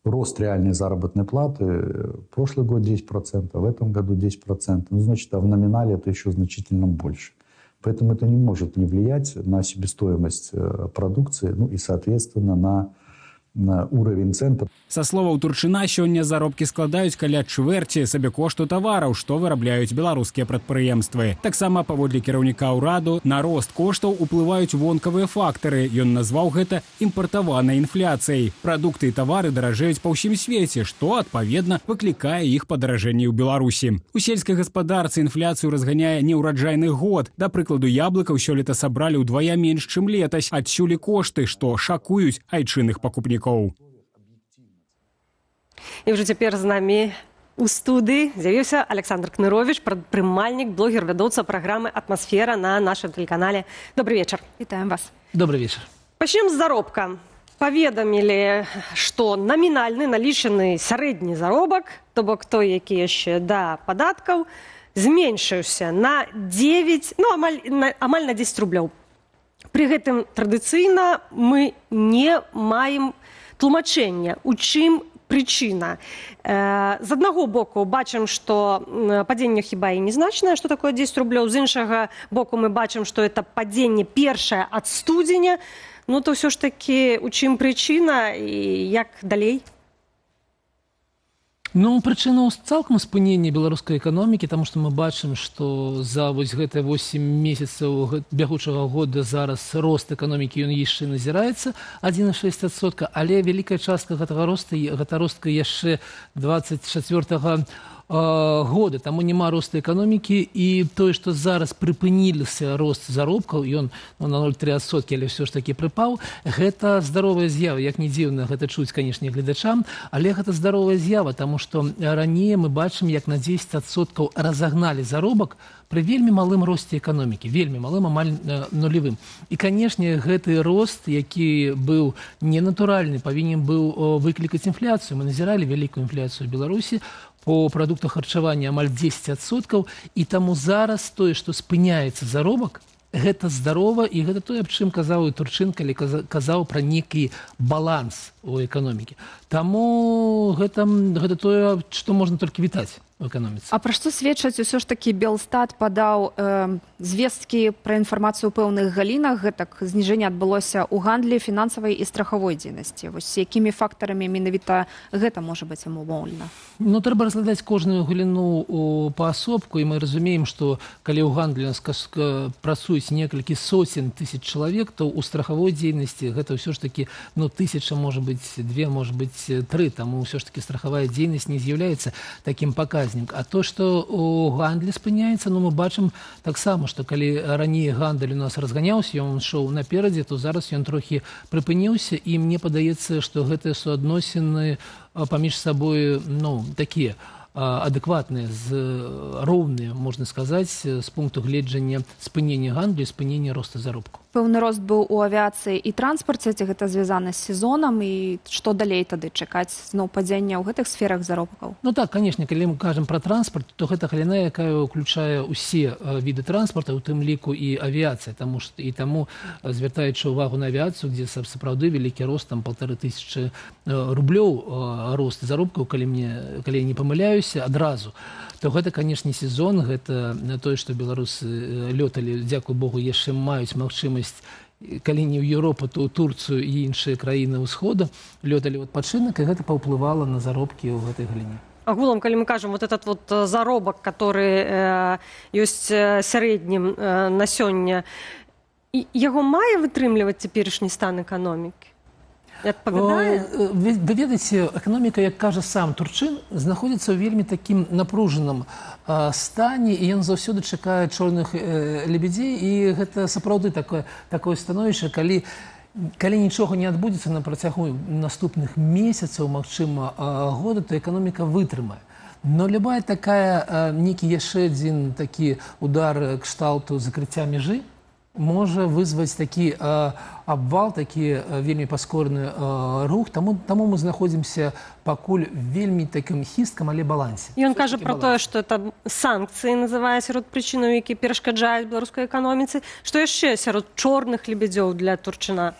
рост реальной заработной платы. Прошлый год 10%, в этом году 10%. Значит, в номинале это еще значительно больше. Поэтому это не может не влиять на себестоимость продукции, и, соответственно, на уровень цен. Са словаў Турчына, сёння заробкі складаюць каля чвэрці сабекошту тавараў, што вырабляюць беларускія прадпрыемствы. Таксама, паводле кіраўніка ўраду, на рост коштаў уплываюць вонкавыя фактары. Ён назваў гэта імпартаванай інфляцыяй. Прадукты і тавары даражэюць па ўсім свеце, што, адпаведна, выклікае іх падаражэнне ў Беларусі. У сельскай гаспадарцы інфляцыю разганяе неўраджайны год. Да прыкладу, яблыкаў сёлета сабралі ўдвая менш, чым летась. Адсюль і кошты, што шакуюць айчынных пакупнікоў. І ўжо цяпер з намі у студыі з'явіўся Александр Кнырович, прадпрымальнік, блогер, вядоўца праграмы «Атмасфера» на нашым тэлеканале. Добрый вечар. Вітаем вас. Добрый вечар. Пачнем з заробка. паведамілі, што намінальны налічаны сярэдні заробак, то бок той, які яшчэ да падаткаў, зменшыўся на 9, амаль на 10 рублёў. Пры гэтым традыцыйна мы не маем тлумачэння, у чым прычына. З аднаго боку бачым, што падзенне хіба і незначнае, што такое 10 рублёў, з іншага боку мы бачым, што это падзенне першае ад студзеня. Ну, то ўсё ж такі, у чым прычына і як далей? Ну, прычына цалкам спынення беларускай эканомікі, таму што мы бачым, што за вось гэтыя 8 месяцаў бягучага года зараз рост эканомікі ён яшчэ назіраецца 1,6%, але вялікая частка гэтага роста, гэта рост яшчэ 24-го года, таму няма росту эканомікі, і тое, што зараз прыпыніліся рост заробкаў, ён на 0,3%, але ўсё ж такі прыпаў, гэта здаровая з'ява. Як не дзіўна, гэта чуць, канешне, гледачам, але гэта здаровая з'ява, таму што раней мы бачым, як на 10% разагналі заробак пры вельмі малым росце эканомікі, вельмі малым, амаль нулевым. І, канешне, гэты рост, які быў ненатуральны, павінен быў выклікаць інфляцыю. Мы назіралі вялікую інфляцыю ў Беларусі, по прадуктах харчавання амаль 10%, і таму зараз тое, што спыняецца заробак, гэта здарова, і гэта тое, аб чым казаў і Турчын, калі казаў пра нейкі баланс у эканомікі. Таму гэта тое, што можна толькі вітаць у эканоміцы. А пра што сведчаць усё ж такі Белстат падаў звесткі пра інфармацыю ў пэўных галінах, гэтак зніжэнне адбылося ў гандлі, фінансавай і страхавой дзейнасці. Вось якімі фактарамі менавіта гэта можа быць умоўлена? Ну, трэба разглядаць кожную галіну паасобку, і мы разумеем, што калі ў гандлі нас працуюць некалькі сотен тысяч чалавек, то ў страхавой дзейнасці гэта ўсё ж такі, ну, 1000, можа быць, 2, можа быць, 3, таму ўсё ж такі страхавая дзейнасць не з'яўляецца такім паказнікам. А то, што у гандлі спыняецца, ну, мы бачым таксама, што калі раней гандаль у нас разганяўся, ён шоў наперадзе, то зараз ён трохі прыпыніўся, і мне падаецца, што гэтыя суадносіны паміж сабой, ну, такія адэкватныя, роўныя, можна сказаць, з пункту гледжання спынення гандлю і спынення росту заробку. Пэўны рост быў у авіяцыі і транспарце, ці гэта звязана з сезонам, і што далей тады чакаць зноў падзення ў гэтых сферах заробкаў? Ну так, канешне, калі мы кажам пра транспарт, то гэта галіна, якая ўключае ўсе віды транспарта, у тым ліку і авіяцыя, таму звяртаючы ўвагу на авіяцыю, дзе сапраўды вялікі рост, там 1500 рублёў рост заробкаў, калі я не памыляюся, адразу, то гэта, канешне, сезон, гэта тое, што беларусы лёталі, дзякуй Богу, яшчэ маюць магчымасць, калі не ў Еўропу, то ў Турцыю і іншыя краіны ўсходу, лёталі ў адпачынак, і гэта паўплывала на заробкі ў гэтай галіне. Агулам, калі мы кажам, вот этот вот заробак, который ёсць сярэднім на сёння, яго мае вытрымліваць цяперашні стан эканомікі? Вы ведаеце, эканоміка, як кажа сам Турчын, знаходзіцца ў вельмі такім напружаным стане, і ён заўсёды чакае чорных лебедзей, і гэта сапраўды такое становішча, калі нічога не адбудзецца на працягу наступных месяцаў, магчыма, года, то эканоміка вытрымае. Но любая такая, нейкі яшчэ адзін такі удар кшталту закрыцця мяжы можа вызваць такі абвал, такі вельмі паскораны рух, таму мы знаходзімся пакуль вельмі такім хісткам, але балансе. Ён кажа пра тое, што это санкцыі называе сярод прычынаў, які перашкаджаюць беларускай эканоміцы. Што яшчэ сярод чорных лебедзёў для Турчына?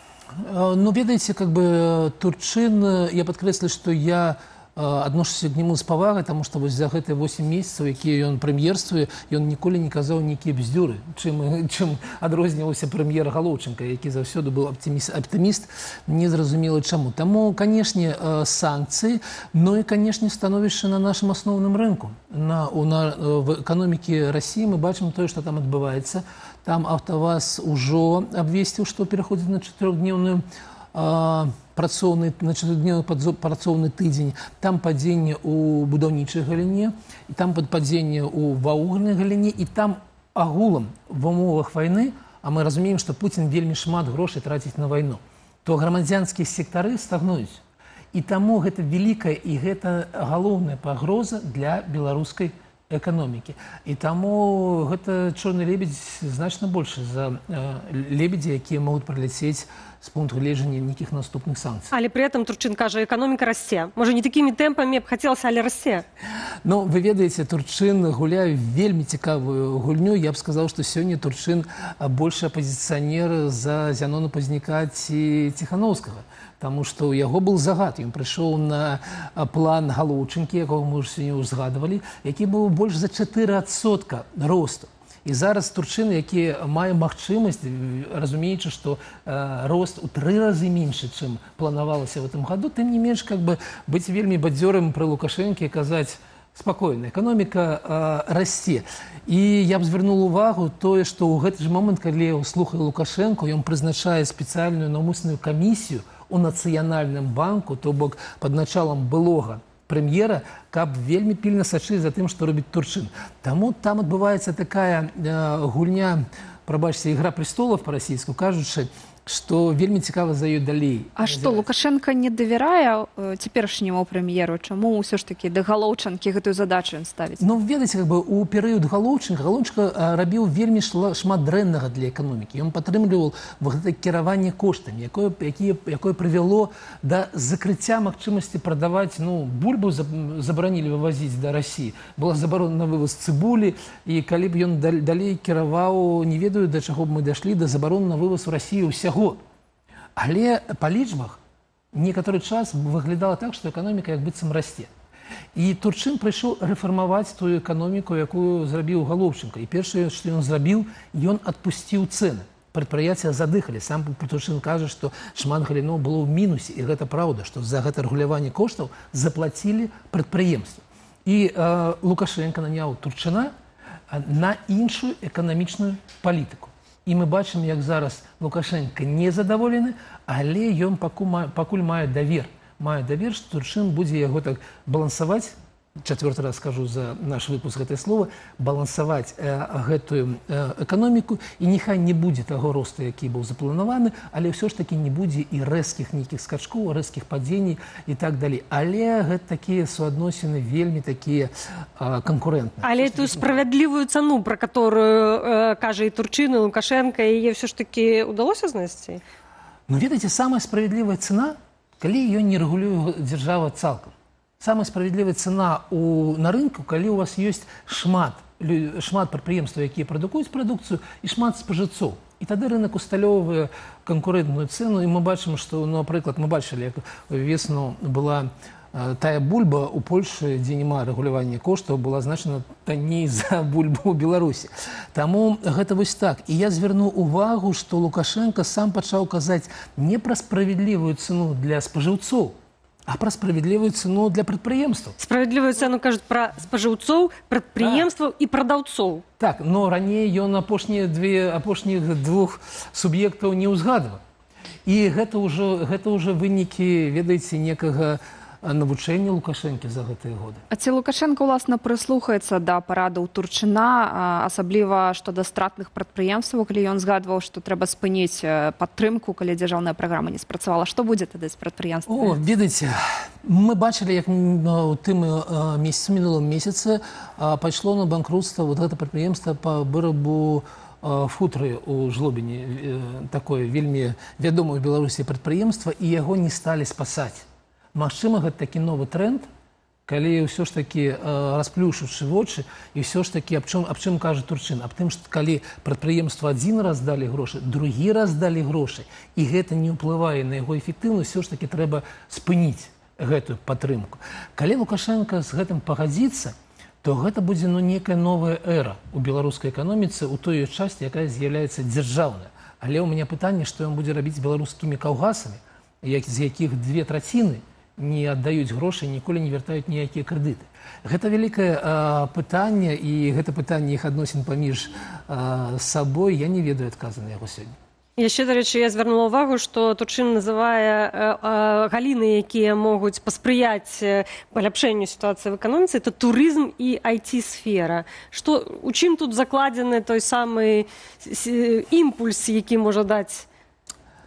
Ну, ведаеце, Турчын, я падкрэслю, што я адношуся к нему з павагай, таму што вось за гэтыя 8 месяцаў, якія ён прэм'ерствуе, ён ніколі не казаў нейкія бздзюры, чым адрозніваўся прэм'ер Галоўчынка, які заўсёды быў аптыміст, незразумела чаму. Таму, канешне, санкцыі, ну і, канешне, становішча на нашым асноўным рынку. В эканомікі Расіі мы бачым тое, што там адбываецца. Там АвтоВАЗ ужо абвесціў, што пераходзіць на 4-дневную працоўны тыдзень, там падзенне ў будаўнічай галіне, і там падзенне ў вугальнай галіне, і там агулам в умовах вайны, а мы разумеем, што Пуцін вельмі шмат грошай траціць на вайну, то грамадзянскія сектары стагнуюць. І таму гэта вялікая і гэта галоўная пагроза для беларускай эканомікі. І таму гэта чорны лебедзь значна большы за лебедзі, якія могуць прыляцець з пункту гледжання нейкіх наступных санкцый. Але при этом Турчин кажа, экономика расце. Можа, не такими темпами б хацелася, але расце. Ну, вы ведаеце, Турчин гуляе вельмі цікавую гульню. Я б сказаў, што сёння Турчин большы апозіцыянер за Зянону Пазняка ці Ціхановскага. Таму што ў яго был загад. Ён прыйшоў на план Галоўчынкі, якога мы ўжо сёння ўзгадвалі, які быў больш за 4% росту. І зараз Турчин, які мае магчымасць, разумеючы, што рост у 3 разы меншы, чым планавалася в этом году, тым не менш, быць вельмі бадзёрым пры Лукашэнкі і казаць, спакойна, эканоміка расце. І я б звярнуў увагу тое, што ў гэты ж момант, калі слухае Лукашэнку, ён прызначае спецыяльную наўмысную камісію у Нацыянальным банку, то бок пад началам былога прэм'ера, каб вельмі пільна сачыць за тым, што робіць Турчин. Таму там адбываецца такая гульня, прабачце, ігра престолов па-расійску, кажучы, што вельмі цікава за ёй далей. А што, Лукашенко не давярае цяперашняму прэм'еру? Чаму ўсё ж такі да Галоўчынкі гэтую задачу ён ставіць? Ну, ведаеце, у перыяд Галоўчынка рабіў вельмі шмат дрэннага для эканомікі. Ён падтрымліваў гэта кіраванне коштамі, якое прывяло да закрыцця магчымасці прадаваць, бульбу забаранілі вывазіць да Расіі. Была забарона на вываз цыбулі, і калі б ён далей кіраваў, не ведаю, да чаго б мы дайшлі, да забароны на вываз у Расіі ўсяго. Але па лічбах некаторы час выглядала так, што эканоміка як быццам расце. І Турчин прыйшоў рэфармаваць тую эканоміку, якую зрабіў Галоўчынка. І першае, што ён зрабіў, ён адпусціў цэны. Прадпрыемствы задыхалі. Сам Турчин кажа, што шмат галіноў было ў мінусе. І гэта праўда, што за гэта рэгуляванне коштаў заплацілі прадпрыемствы. І Лукашенко наняў Турчина на іншую эканамічную палітыку. І мы бачым, як зараз Лукашенко незадаволены, але ён пакуль мае давер. Мае давер, што Турчин будзе яго так балансаваць, чацвёрты раз скажу за наш выпуск гэтае слова, балансаваць гэтую эканоміку, і няхай не будзе таго росту, які быў запланаваны, але ўсё ж такі не будзе і рэзкіх нейкіх скачкоў, рэзкіх падзеній і так далей. Але гэта такія суадносіны вельмі такія канкурэнтныя. Але эту справядлівую цану, пра которую кажа і Турчин, і Лукашенко, яе ўсё ж такі удалося знайсці? Ну, ведаеце, самая справядлівая цана, калі ее не рэгулюе дзяржава цалкам. Самая справядлівая цана на рынку, калі у вас ёсць шмат прадпрыемстваў, якія прадукуюць прадукцыю, і шмат спажыўцоў. І тады рынок усталёўвае канкурэнтную цэну, і мы бачым, што, напрыклад, мы бачылі, як весну была тая бульба ў Польшы, дзе няма рэгулявання коштаў, была значна танней за бульбу ў Беларусі. Таму гэта вось так. І я звярнуў увагу, што Лукашенко сам пачаў казаць не пра справядлівую цэну для спажыўцоў, а пра справядлівую цэну для прадпрыемстваў. Справядлівую цэну кажуць пра спажыўцоў, прадпрыемстваў і прадаўцоў. Так, но раней ён апошніх двух суб'ектаў не ўзгадваў. І гэта ўжо вынікі, ведаеце, некага навучэння Лукашэнкі за гэтыя годы. А ці Лукашенко, уласна, прыслухаецца да парадаў Турчына, асабліва што да стратных прадпрыемстваў, калі ён згадваў, што трэба спыніць падтрымку, калі дзяржаўная праграма не спрацавала. Што будзе тады з прадпрыемствамі? Ведаеце, мы бачылі, як у тым мінулым месяцы пайшло на банкрутства гэта прадпрыемства па вырабу футры ў Жлобіне, такое вельмі вядомае ў Беларусі прадпрыемства, і яго не сталі спасаць. Магчыма, гэта такі новы тренд, калі ўсё ж такі расплюшыўшы вочы, і ўсё ж такі аб чым кажа Турчин? Аб тым, што калі прадпрыемства адзін раз далі грошы, другі раз далі грошы, і гэта не ўплывае на яго эфектыўнасць, ўсё ж такі трэба спыніць гэтую падтрымку. Калі Лукашенко з гэтым пагадзіцца, то гэта будзе некая новая эра ў беларускай эканоміцы, у той часті, якая з'яўляецца дзяржаўная. Але ў мяне пытанне, што ён будзе рабіць з беларускімі каўгасамі, з якіх 2/3 не аддаюць грошы, ніколі не вяртаюць ніякія крэдыты. Гэта вялікае пытанне, і гэта пытанне іх адносін паміж сабой, я не ведаю адказу на яго сёння. Яшчэ, дарэчы, я звярнула ўвагу, што Турчин называе галіны, якія могуць паспрыяць паляпшэнню сітуацыі в эканоміцы, это турызм і IT-сфера. У чым тут закладзены той самы імпульс, які можа даць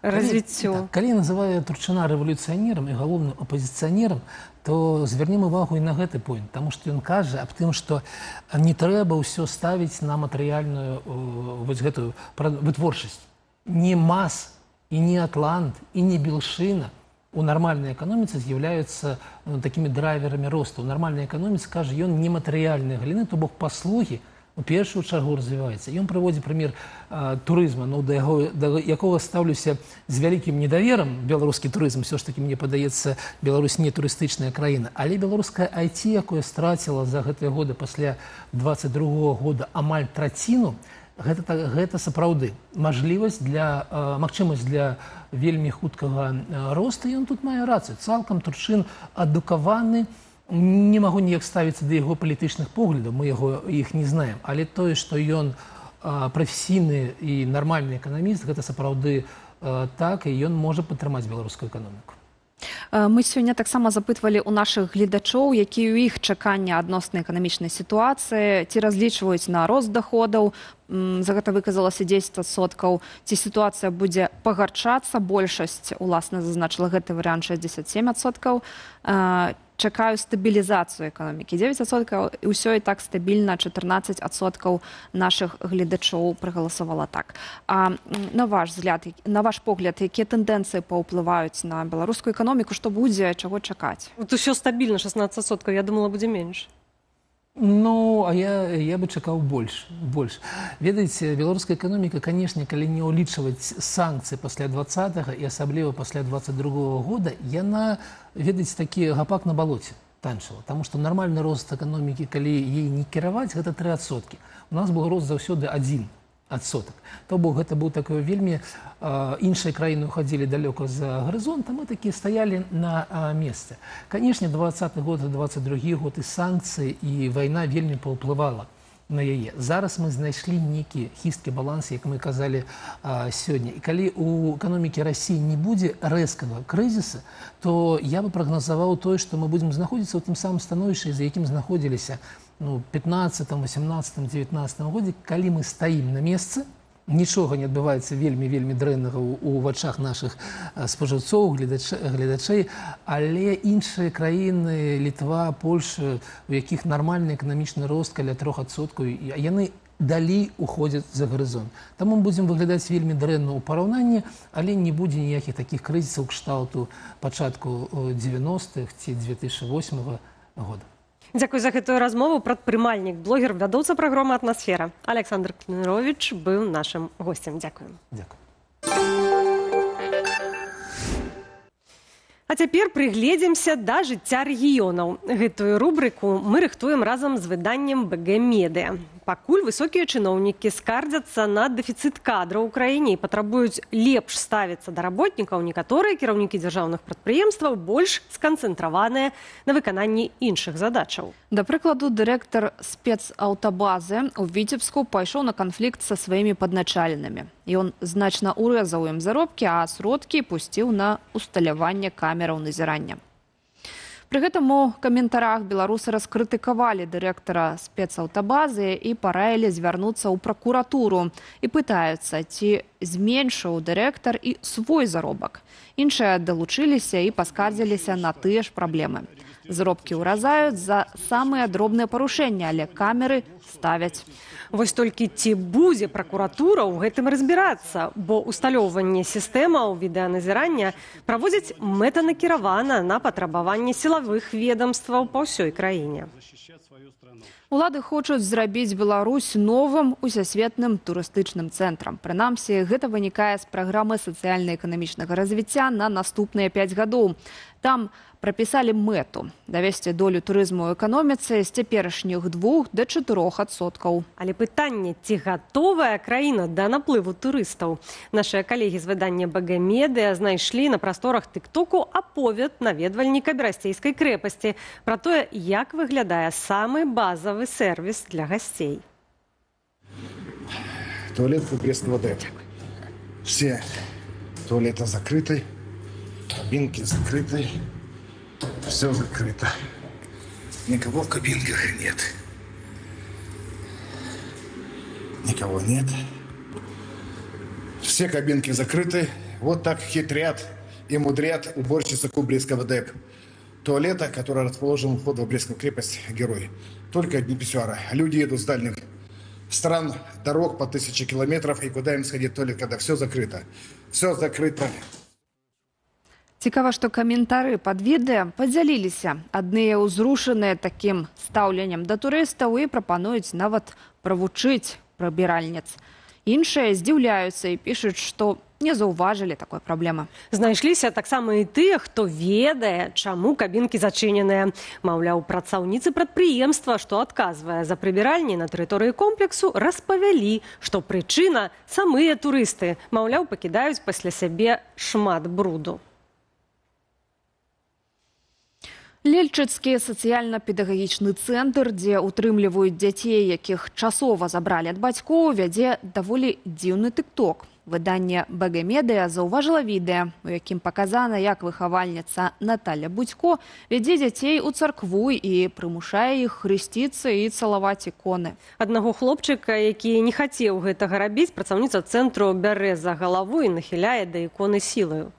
развіццё? Калі я называю Турчина рэвалюцыянерам і галоўным апозіцыянерам, то звернем увагу і на гэты пойнт, таму што ён кажа аб тым, што не трэба ўсё ставіць на матэрыяльную вось гэтую вытворчасць. Не МАЗ, і не Атлант, і не Белшина у нармальнай эканоміцы з'яўляюцца такімі драйверамі росту. У нармальнай эканоміцы, кажа, ён нематэрыяльныя галіны, то бок паслугі у першую чаргу развіваецца. Ён прыводзіць прымер турызма, да якога стаўлюся з вялікім недаверам. Беларускі турызм, все ж таки, мне падаецца, Беларусь не турыстычная краіна. Але беларускае IT, якое страціла за гэтыя годы пасля 22-го года амаль траціну, гэта сапраўды магчымасць для вельмі хуткага росту. Ён тут мае рацыю. Цалкам Турчын адукаваны. Не магу ніяк ставіцца да яго палітычных поглядаў, мы іх не знаем. Але тое, што ён прафесійны і нармальны эканаміст, гэта сапраўды так, і ён можа падтрымаць беларускую эканоміку. Мы сёння таксама запытвалі ў нашых гледачоў, якія ў іх чаканні адносна эканамічнай сітуацыі, ці разлічваюць на рост даходаў. За гэта выказалася 10%. Ці сітуацыя будзе пагарчацца? Большасць, уласна, зазначыла гэты варыянт 67%. Чакаю стабілізацыю эканомікі 9%, і ўсё і так стабільна 14% нашых гледачоў прагаласавала так. А на ваш погляд, якія тэндэнцыі паўплываюць на беларускую эканоміку, што будзе, чаго чакаць? Вот усё стабільна 16%, я думала, будзе менш. Ну, а я бы чакаў больш. Ведаеце, беларуская эканоміка, канешне, калі не ўлічваць санкцыі пасля 20-го і асабліва пасля 22-го года, яна, ведаеце, такі гапак на балоце танчыла. Таму што нармальны рост эканомікі, калі ей не кіраваць, гэта 3%. У нас быў рост заўсёды 1%. То бок гэта быў такой вельмі, іншыя краіны уходзілі далёка за гарызонт, а мы такі стаялі на месцы. Канешне, 20 год, 22 год і санкцыі, і вайна вельмі паўплывала на яе. Зараз мы знайшлі нейкі хісткі баланс, як мы казалі сёння. І калі у эканомікі Расіі не будзе рэзкага крызіса, то я бы прагназаваў тое, што мы будзем знаходзіцца ў тым самым становішчы, за якім знаходзіліся у 15, 18, 19 годзе, калі мы стаім на месцы, нічога не адбываецца вельмі дрэннага ў вачах нашых спажыўцоў, гледачэй, але іншыя краіны, Літва, Польша, у якіх нармальны эканамічны рост каля 3%, яны далей уходзяць за гарызонт. Таму мы будзем выглядаць вельмі дрэнна ў параўнанні, але не будзе ніякіх такіх крызісаў кшталту пачатку 90-х ці 2008 года. Дзякуй за гэтую размову. Прадпрымальнік, блогер, вядоўца праграмы «Атмасфера» Александр Клінарович быў нашым госцем. Дзякуем. А цяпер прыгледзімся да жыцця рэгіёнаў. Гэтую рубрыку мы рыхтуем разам з выданнем БГ Медыа. Пакуль высокія чыноўнікі скардзяцца на дэфіцыт кадраў у краіне і патрабуюць лепш ставіцца да работнікаў, некаторыя кіраўнікі дзяржаўных прадпрыемстваў больш сканцэнтраваныя на выкананні іншых задачаў. Да прыкладу, дырэктар спецаўтабазы ў Віцебску пайшоў на канфлікт са сваімі падначаленымі. Ён значна урэзаў ім заробкі, а сродкі пусціў на усталяванне камераў назірання. Пры гэтым у каментарах беларусы раскрытыкавалі дырэктара спецаўтабазы і параілі звярнуцца ў пракуратуру і пытаюцца, ці зменшыў дырэктар і свой заробак. Іншыя далучыліся і паскардзіліся на тыя ж праблемы. Заробкі ўразаюць за самыя дробныя парушэнні, але камеры ставяць. Вось толькі ці будзе пракуратура ў гэтым разбірацца, бо усталёўванне сістэмаў відэаназірання праводзяць мэтанакіравана на патрабаванне сілавых ведамстваў па ўсёй краіне. Улады хочуць зрабіць Беларусь новым усесветным турыстычным цэнтрам. Прынамсі, гэта вынікае з праграмы сацыяльна-эканамічнага развіцця на наступныя 5 гадоў. Там прапісалі мэту давесці долю турызму ў эканоміцы з цяперашніх 2 до 4%. Але пытанне, ці гатовая краіна да наплыву турыстаў? Нашыя калегі з выдання БГ Медыа знайшлі на прасторах тык-току аповед наведвальніка Берасцейскай крэпасці пра тое, як выглядае самы базавы сервіс для гасцей. Туалет Брестского ДЭП. Все туалеты закрыты, кабинки закрыты, все закрыто. Никого в кабинках нет. Никого нет. Все кабинки закрыты. Вот так хитрят и мудрят уборщица Кубрийского ДЭП. туалета, который расположен у входа в Брестскую крепость Герой. Только одни писсуары. Люди едут с дальних стран, дорог по 1000 километров, и куда им сходить туалет, когда все закрыто. Все закрыто. Цікава, што каментары пад відэа падзяліліся. Адныя ўзрушаныя такім стаўленнем да турыстаў і прапануюць нават правучыць прыбіральніц. Іншыя здзіўляюцца і пішуць, што не заўважылі такой праблемы. Знайшліся таксама і тыя, хто ведае, чаму кабінкі зачыненыя. Маўляў, працаўніцы прадпрыемства, што адказвае за прыбіральні на тэрыторыі комплексу, распавялі, што прычына самыя турысты. Маўляў, пакідаюць пасля сябе шмат бруду. Лельчыцкі сацыяльна-педагагічны цэнтр, дзе утрымліваюць дзяцей, якіх часова забралі ад бацькоў, вядзе даволі дзіўны тык-ток. Выданне БГ Медыа заўважыла відэа, у якім паказана, як выхавальніца Наталя Будзько вядзе дзяцей у царкву і прымушае іх хрысціцца і цалаваць іконы. Аднаго хлопчыка, які не хацеў гэтага рабіць, працаўніца цэнтру бярэ за галаву і нахіляе да іконы сілаю.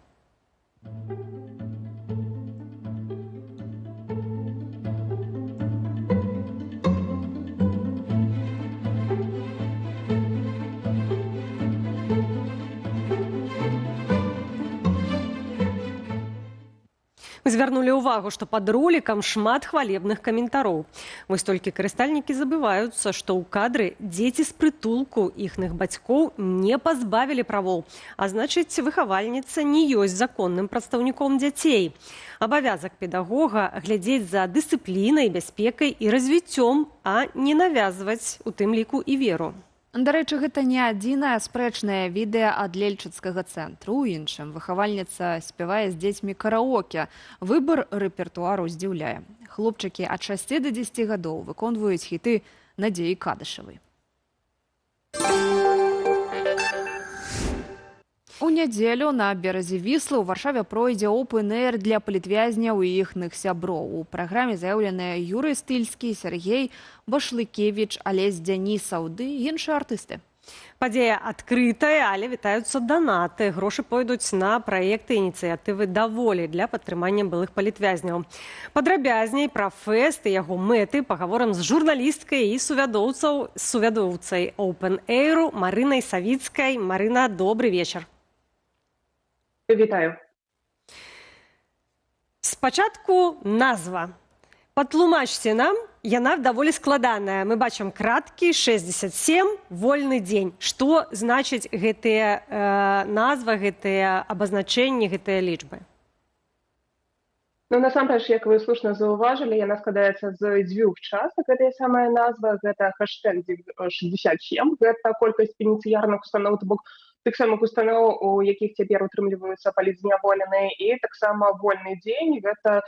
Мы звярнулі ўвагу, што пад ролікам шмат хвалебных каментароў. Вось толькі карыстальнікі забываюцца, што ў кадры дзеці з прытулку іхных бацькоў не пазбавілі правоў. А значыць, выхавальніца не ёсць законным прадстаўніком дзяцей. Абавязак педагога глядзець за дысцыплінай, бяспекай і развіццём, а не навязваць у тым ліку і веру. Дарэчы, гэта не адзінае спрэчнае відэа ад лельчыцкага цэнтру. У іншым выхавальніца спявае з дзецьмі караоке. Выбар рэпертуару здзіўляе. Хлопчыкі ад 6 да 10 гадоў выконваюць хіты Надзеі Кадышавай. У нядзелю на беразе Віслы ў Варшаве пройдзе оўпэн-эйр для палітвязняў і іхных сяброў. У праграме заяўленыя Юрый Стыльскі, Сергей Башлыкевіч, Алесь Дзянісаў ды іншыя артысты. Падзея адкрытая, але вітаюцца данаты. Грошы пойдуць на праекты ініцыятывы «Даволі» для падтрымання былых палітвязняў. Падрабязней пра фэст і яго мэты пагаворым з журналісткай і сувядоўцай оўпэн-эйру Марынай Савіцкай. Марына, добры вечар. Вітаю. Спачатку назва. Патлумачце нам, яна даволі складаная. Мы бачым краткі 67, вольны дзень. Што значыць гэтыя назва, гэтыя абазначэнні, гэтыя лічбы? Ну, насамрэч, як вы слушна заўважылі, яна складаецца з дзвюх частак. Гэтая самая назва, гэта хэштэг 67, гэта колькасць пенітенцыярных устаноў, то бок тых самых устаноў, у якіх цяпер утрымліваюцца палітзняволеныя, і таксама вольны дзень. Гэта,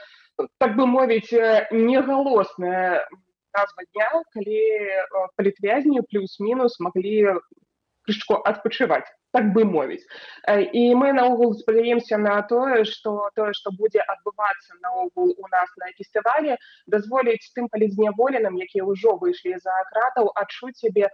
так бы мовіць, негалосная назва дня, калі палітвязні плюс-мінус маглі крышку адпачываць, так бы мовіць. І мы наогул спадзяемся на тое, што будзе адбывацца наогул у нас на фестывалі, дазволіць тым палітзняволеным, якія ўжо выйшлі за кратаў, адчуць сябе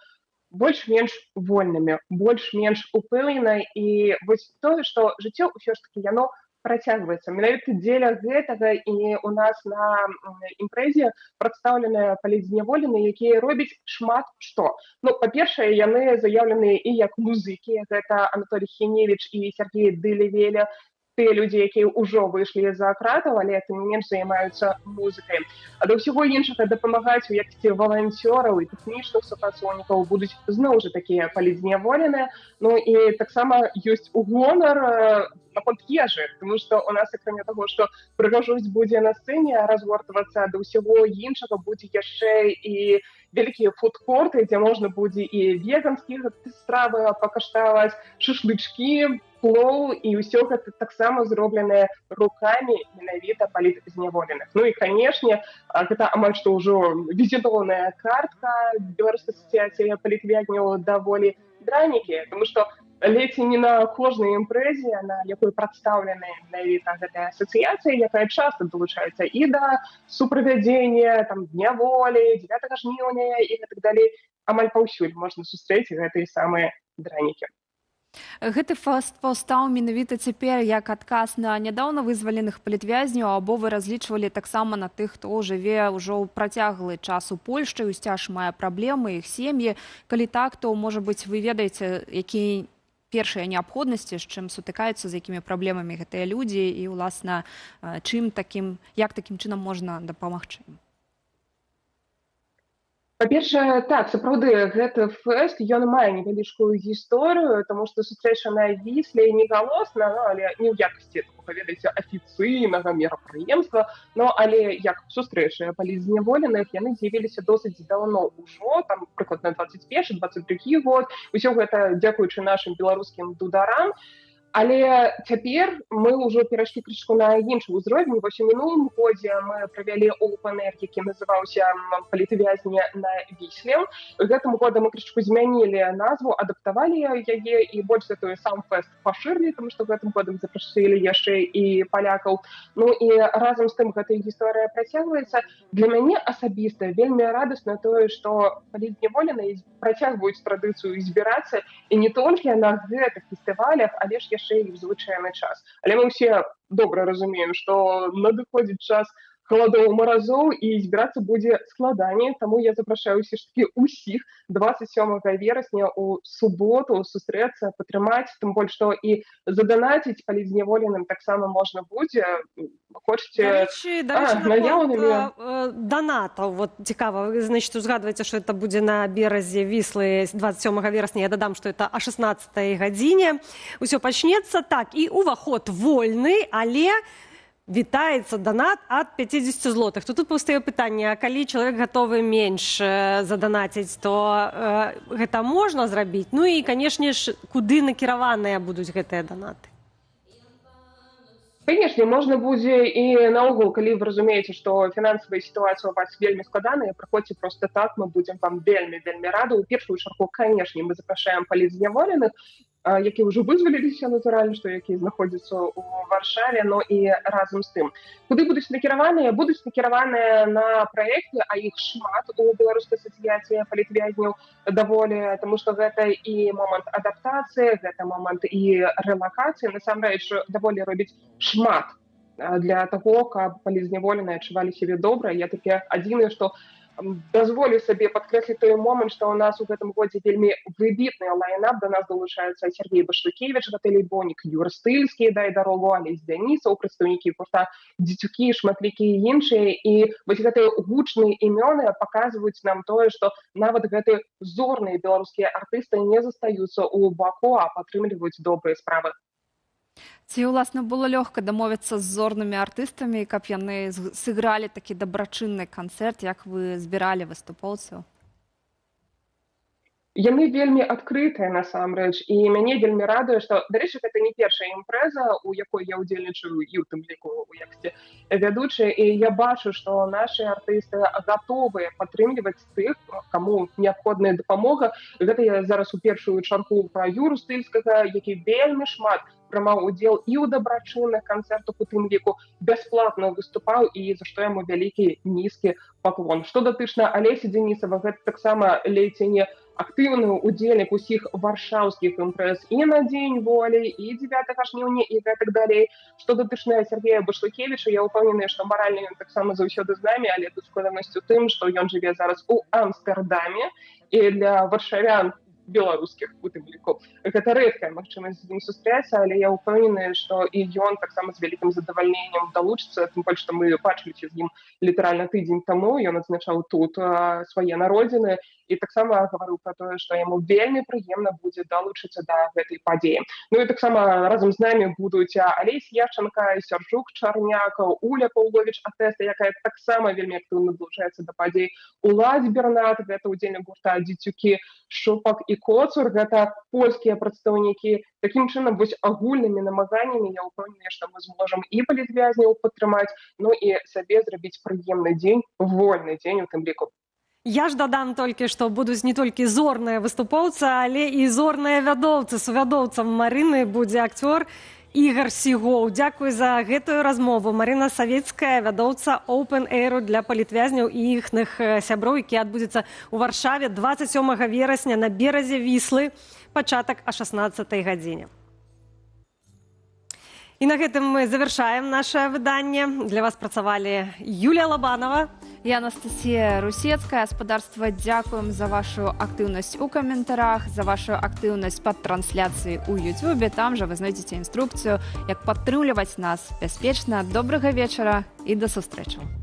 больш-менш вольнымі, больш-менш упэўнена. І вось тое, што жыццё ўсё ж такі яно працягваецца. Менавіта дзеля гэтага і у нас на імпрэзе прадстаўленыя палітзняволеныя, якія робяць шмат што. Ну, па-першае, яны заяўленыя і як музыкі. Гэта Анатолій Хіневіч і Сергей Дылевеля. Тыя людзі, якія ўжо выйшлі за кратаў, але тым не менш займаюцца музыкай. А да ўсяго іншага дапамагаць у якасці валанцёраў і тэхнічных супрацоўнікаў будуць зноў жа такія палітзняволеныя. Ну і таксама ёсць гонар наконт ежы, тому што у нас, акрамя таго, што прыгажосць будзе на сцэне разгортвацца, да ўсяго іншага будзе яшчэ і вялікія фудкорты, дзе можна будзе і веганскія стравы пакаштаваць, шашлычкі, плоў, і ўсё гэта таксама зробленае рукамі менавіта палітзняволеных. Ну і, канешне, гэта амаль што ўжо візітоўная картка Беларускай асацыяцыі палітвязняў «Даволі» дранікі, тому што ледзь не на кожнай імпрэзе, на якой прадстаўленая менавіта гэтая асацыяцыя, якая часта далучаецца і да суправядзення Дня волі, 9 жніўня і гэтак далей, амаль паўсюль можна сустрэць гэтыя самыя дранікі. Гэты фэст паўстаў менавіта цяпер як адказ на нядаўна вызваленых палітвязняў, або вы разлічвалі таксама на тых, хто жыве ўжо ў працяглы час у Польшчы, усцяж мае праблемы, іх сем'і. Калі так, то, можа быць, вы ведаеце, якія першыя неабходнасці, з чым сутыкаюцца, з якімі праблемамі гэтыя людзі, і, уласна, як такім чынам можна дапамагчы ім? Па-першае, так, сапраўды, гэты фэст, ён мае невялічкую гісторыю, таму што сустрэча на Вісле не галосна, але не ў якасці, ведаеце, афіцыйнага мерапрыемства, але як сустрэчы палітзняволеных, яны з'явіліся досыць даўно ўжо, там, прыкладна, 21-23 год, усё гэта дзякуючы нашым беларускім дударам. Але цяпер мы ўжо перайшлі крышку на іншы ўзровень. Вось у мінулым годзе мы правялі Open Air, які называўся «Палітвязні на Вісле». Гэтым годам мы крышку змянілі назву, адаптавалі яе, і больш за тое сам фэст пашырылі, тому што гэтым годам запрашылі яшчэ і палякаў. Ну і разам з тым гэтая гісторыя працягваецца. Для мяне асабіста вельмі радасна тое, што палітзняволеныя працягваюць традыцыю збірацца, і не толькі на гэтых фестывалях, але ж яшчэ і ў звычайны час. Але мы ўсе добра разумеем, што надыходзіць час халадоў, маразоў, і збірацца будзе складаней, таму я запрашаю ўсе ж такі ўсіх 27 верасня ў суботу сустрэцца, падтрымаць, тым больш, што і заданаціць палітзняволеным таксама можна будзе. Хочаце наяўнымі донатаў. Вот цікава, значит, узгадваеце, што это будзе на беразе Віслы 27 верасня. Я дадам, што это о 16 гадзіне. Усё пачнецца. Так, і уваход вольны, але вітаецца донат ад 50 злотых. Тут паўстае пытанне, а калі чалавек гатовы менш заданаціць, то гэта можна зрабіць? Ну і, канешне ж, куды накіраваныя будуць гэтыя донаты? Конечно, можна будзе і наогул, калі вы разумееце, што фінансавая сітуацыя у вас вельмі складаная, прыходзьце проста так, мы будзем вам вельмі рады. У першую чаргу, канешне, мы запрашаем палітзняволеных, які ўжо вызваліліся, натуральна, што які знаходзяцца ў Варшаве, но і разам з тым. Куды будуць накіраваныя? Будуць накіраваныя на праекты, а іх шмат у Беларускай асацыяцыі палітвязняў даволі, таму што гэта і момант адаптацыі, гэта момант і рэлакацыі. Насамрэч, даволі робіць шмат для таго, каб палітзняволеныя адчувалі сябе добра. Я таке адзінае, што дазволю сабе падкрэсліць той момант, што ў нас у гэтым годзе вельмі выбітны лайнап. Да нас далучаюцца Сергей Башлыкевіч, Гатэлій Бонік, Юр Стыльскі, дай дарогу, Алесь Дзянісаў, прадстаўнікі гурта Дзецюкі, шматлікія іншыя. І вось гэтыя гучныя імёны паказваюць нам тое, што нават гэтыя зорныя беларускія артысты не застаюцца ў баку, а падтрымліваюць добрыя справы. Ці, уласна, было лёгка дамовіцца з зорнымі артыстамі, каб яны сыгралі такі дабрачынны канцэрт, як вы збіралі выступоўцаў? Яны вельмі адкрытыя, насамрэч, і мяне вельмі радуе, што, дарэчы, гэта не першая імпрэза, у якой я ўдзельнічаю і ў тым ліку у якасці вядучай, і я бачу, што нашы артысты гатовыя падтрымліваць тых, каму неабходная дапамога. Гэта я зараз у першую чаргу пра Юру Стыльскага, які вельмі шмат прымаў удзел і ў дабрачынных канцэртах, у тым ліку бясплатна выступаў, і за што яму вялікі нізкі паклон. Што датычна Алесі Дзянісава, гэта таксама ледзь-не актыўны удзельнік усіх варшаўскіх імпрэз і на Дзень волі, і 9 жніўня, і гэтак далей. Што датычна Сергея Башлыкевіча, я ўпэўненая, што маральна ён таксама заўсёды з намі, але тут складанасць у тым, што ён жыве зараз у Амстэрдаме, і для варшавян беларускіх у тым ліку гэта рэдкая магчымасць з ім сустрэцца, але я ўпэўненая, што і ён таксама з вялікім задавальненнем далучыцца, тым больш, што мы бачыліся з ім літаральна тыдзень таму, ён адзначаў тут свае народзіны, і таксама гаварыў пра тое, што яму вельмі прыемна будзе далучыцца да гэтай падзеі. Ну і таксама разам з намі будуць Алесь Яшчанка, Сяржук Чарняк, Уля Паўловіч Атэста, якая таксама вельмі актыўна далучаецца да падзей, Уладзь Бернат, гэта удзельнік гурта Дзецюкі, Шупак і Коцур, гэта польскія прадстаўнікі. Такім чынам, вось агульнымі намаганнямі я ўпэўненая, што мы зможам і палітвязняў падтрымаць, ну і сабе зрабіць прыемны дзень, вольны дзень у тым ліку. Я ж дадам толькі, што будуць не толькі зорныя выступоўцы, але і зорныя вядоўцы. Сувядоўцам Марыны будзе акцёр Ігор Сігоў. Дзякуй за гэтую размову. Марына Савецкая, вядоўца Open Air для палітвязняў і іхных сяброў, які адбудзецца ў Варшаве 27 верасня на беразе Віслы. пачатак о 16 гадзіне. І на гэтым мы завершаем наше выданне. Для вас працавалі Юлія Лабанова і Анастасія Русецкая. Гаспадарства, дзякуем за вашу актыўнасць у каментарах, за вашу актыўнасць пад трансляцыяй у YouTube. Там жа вы знойдзеце інструкцыю, як падтрымліваць нас бяспечна. Добрага вечара і да сустрэчаў.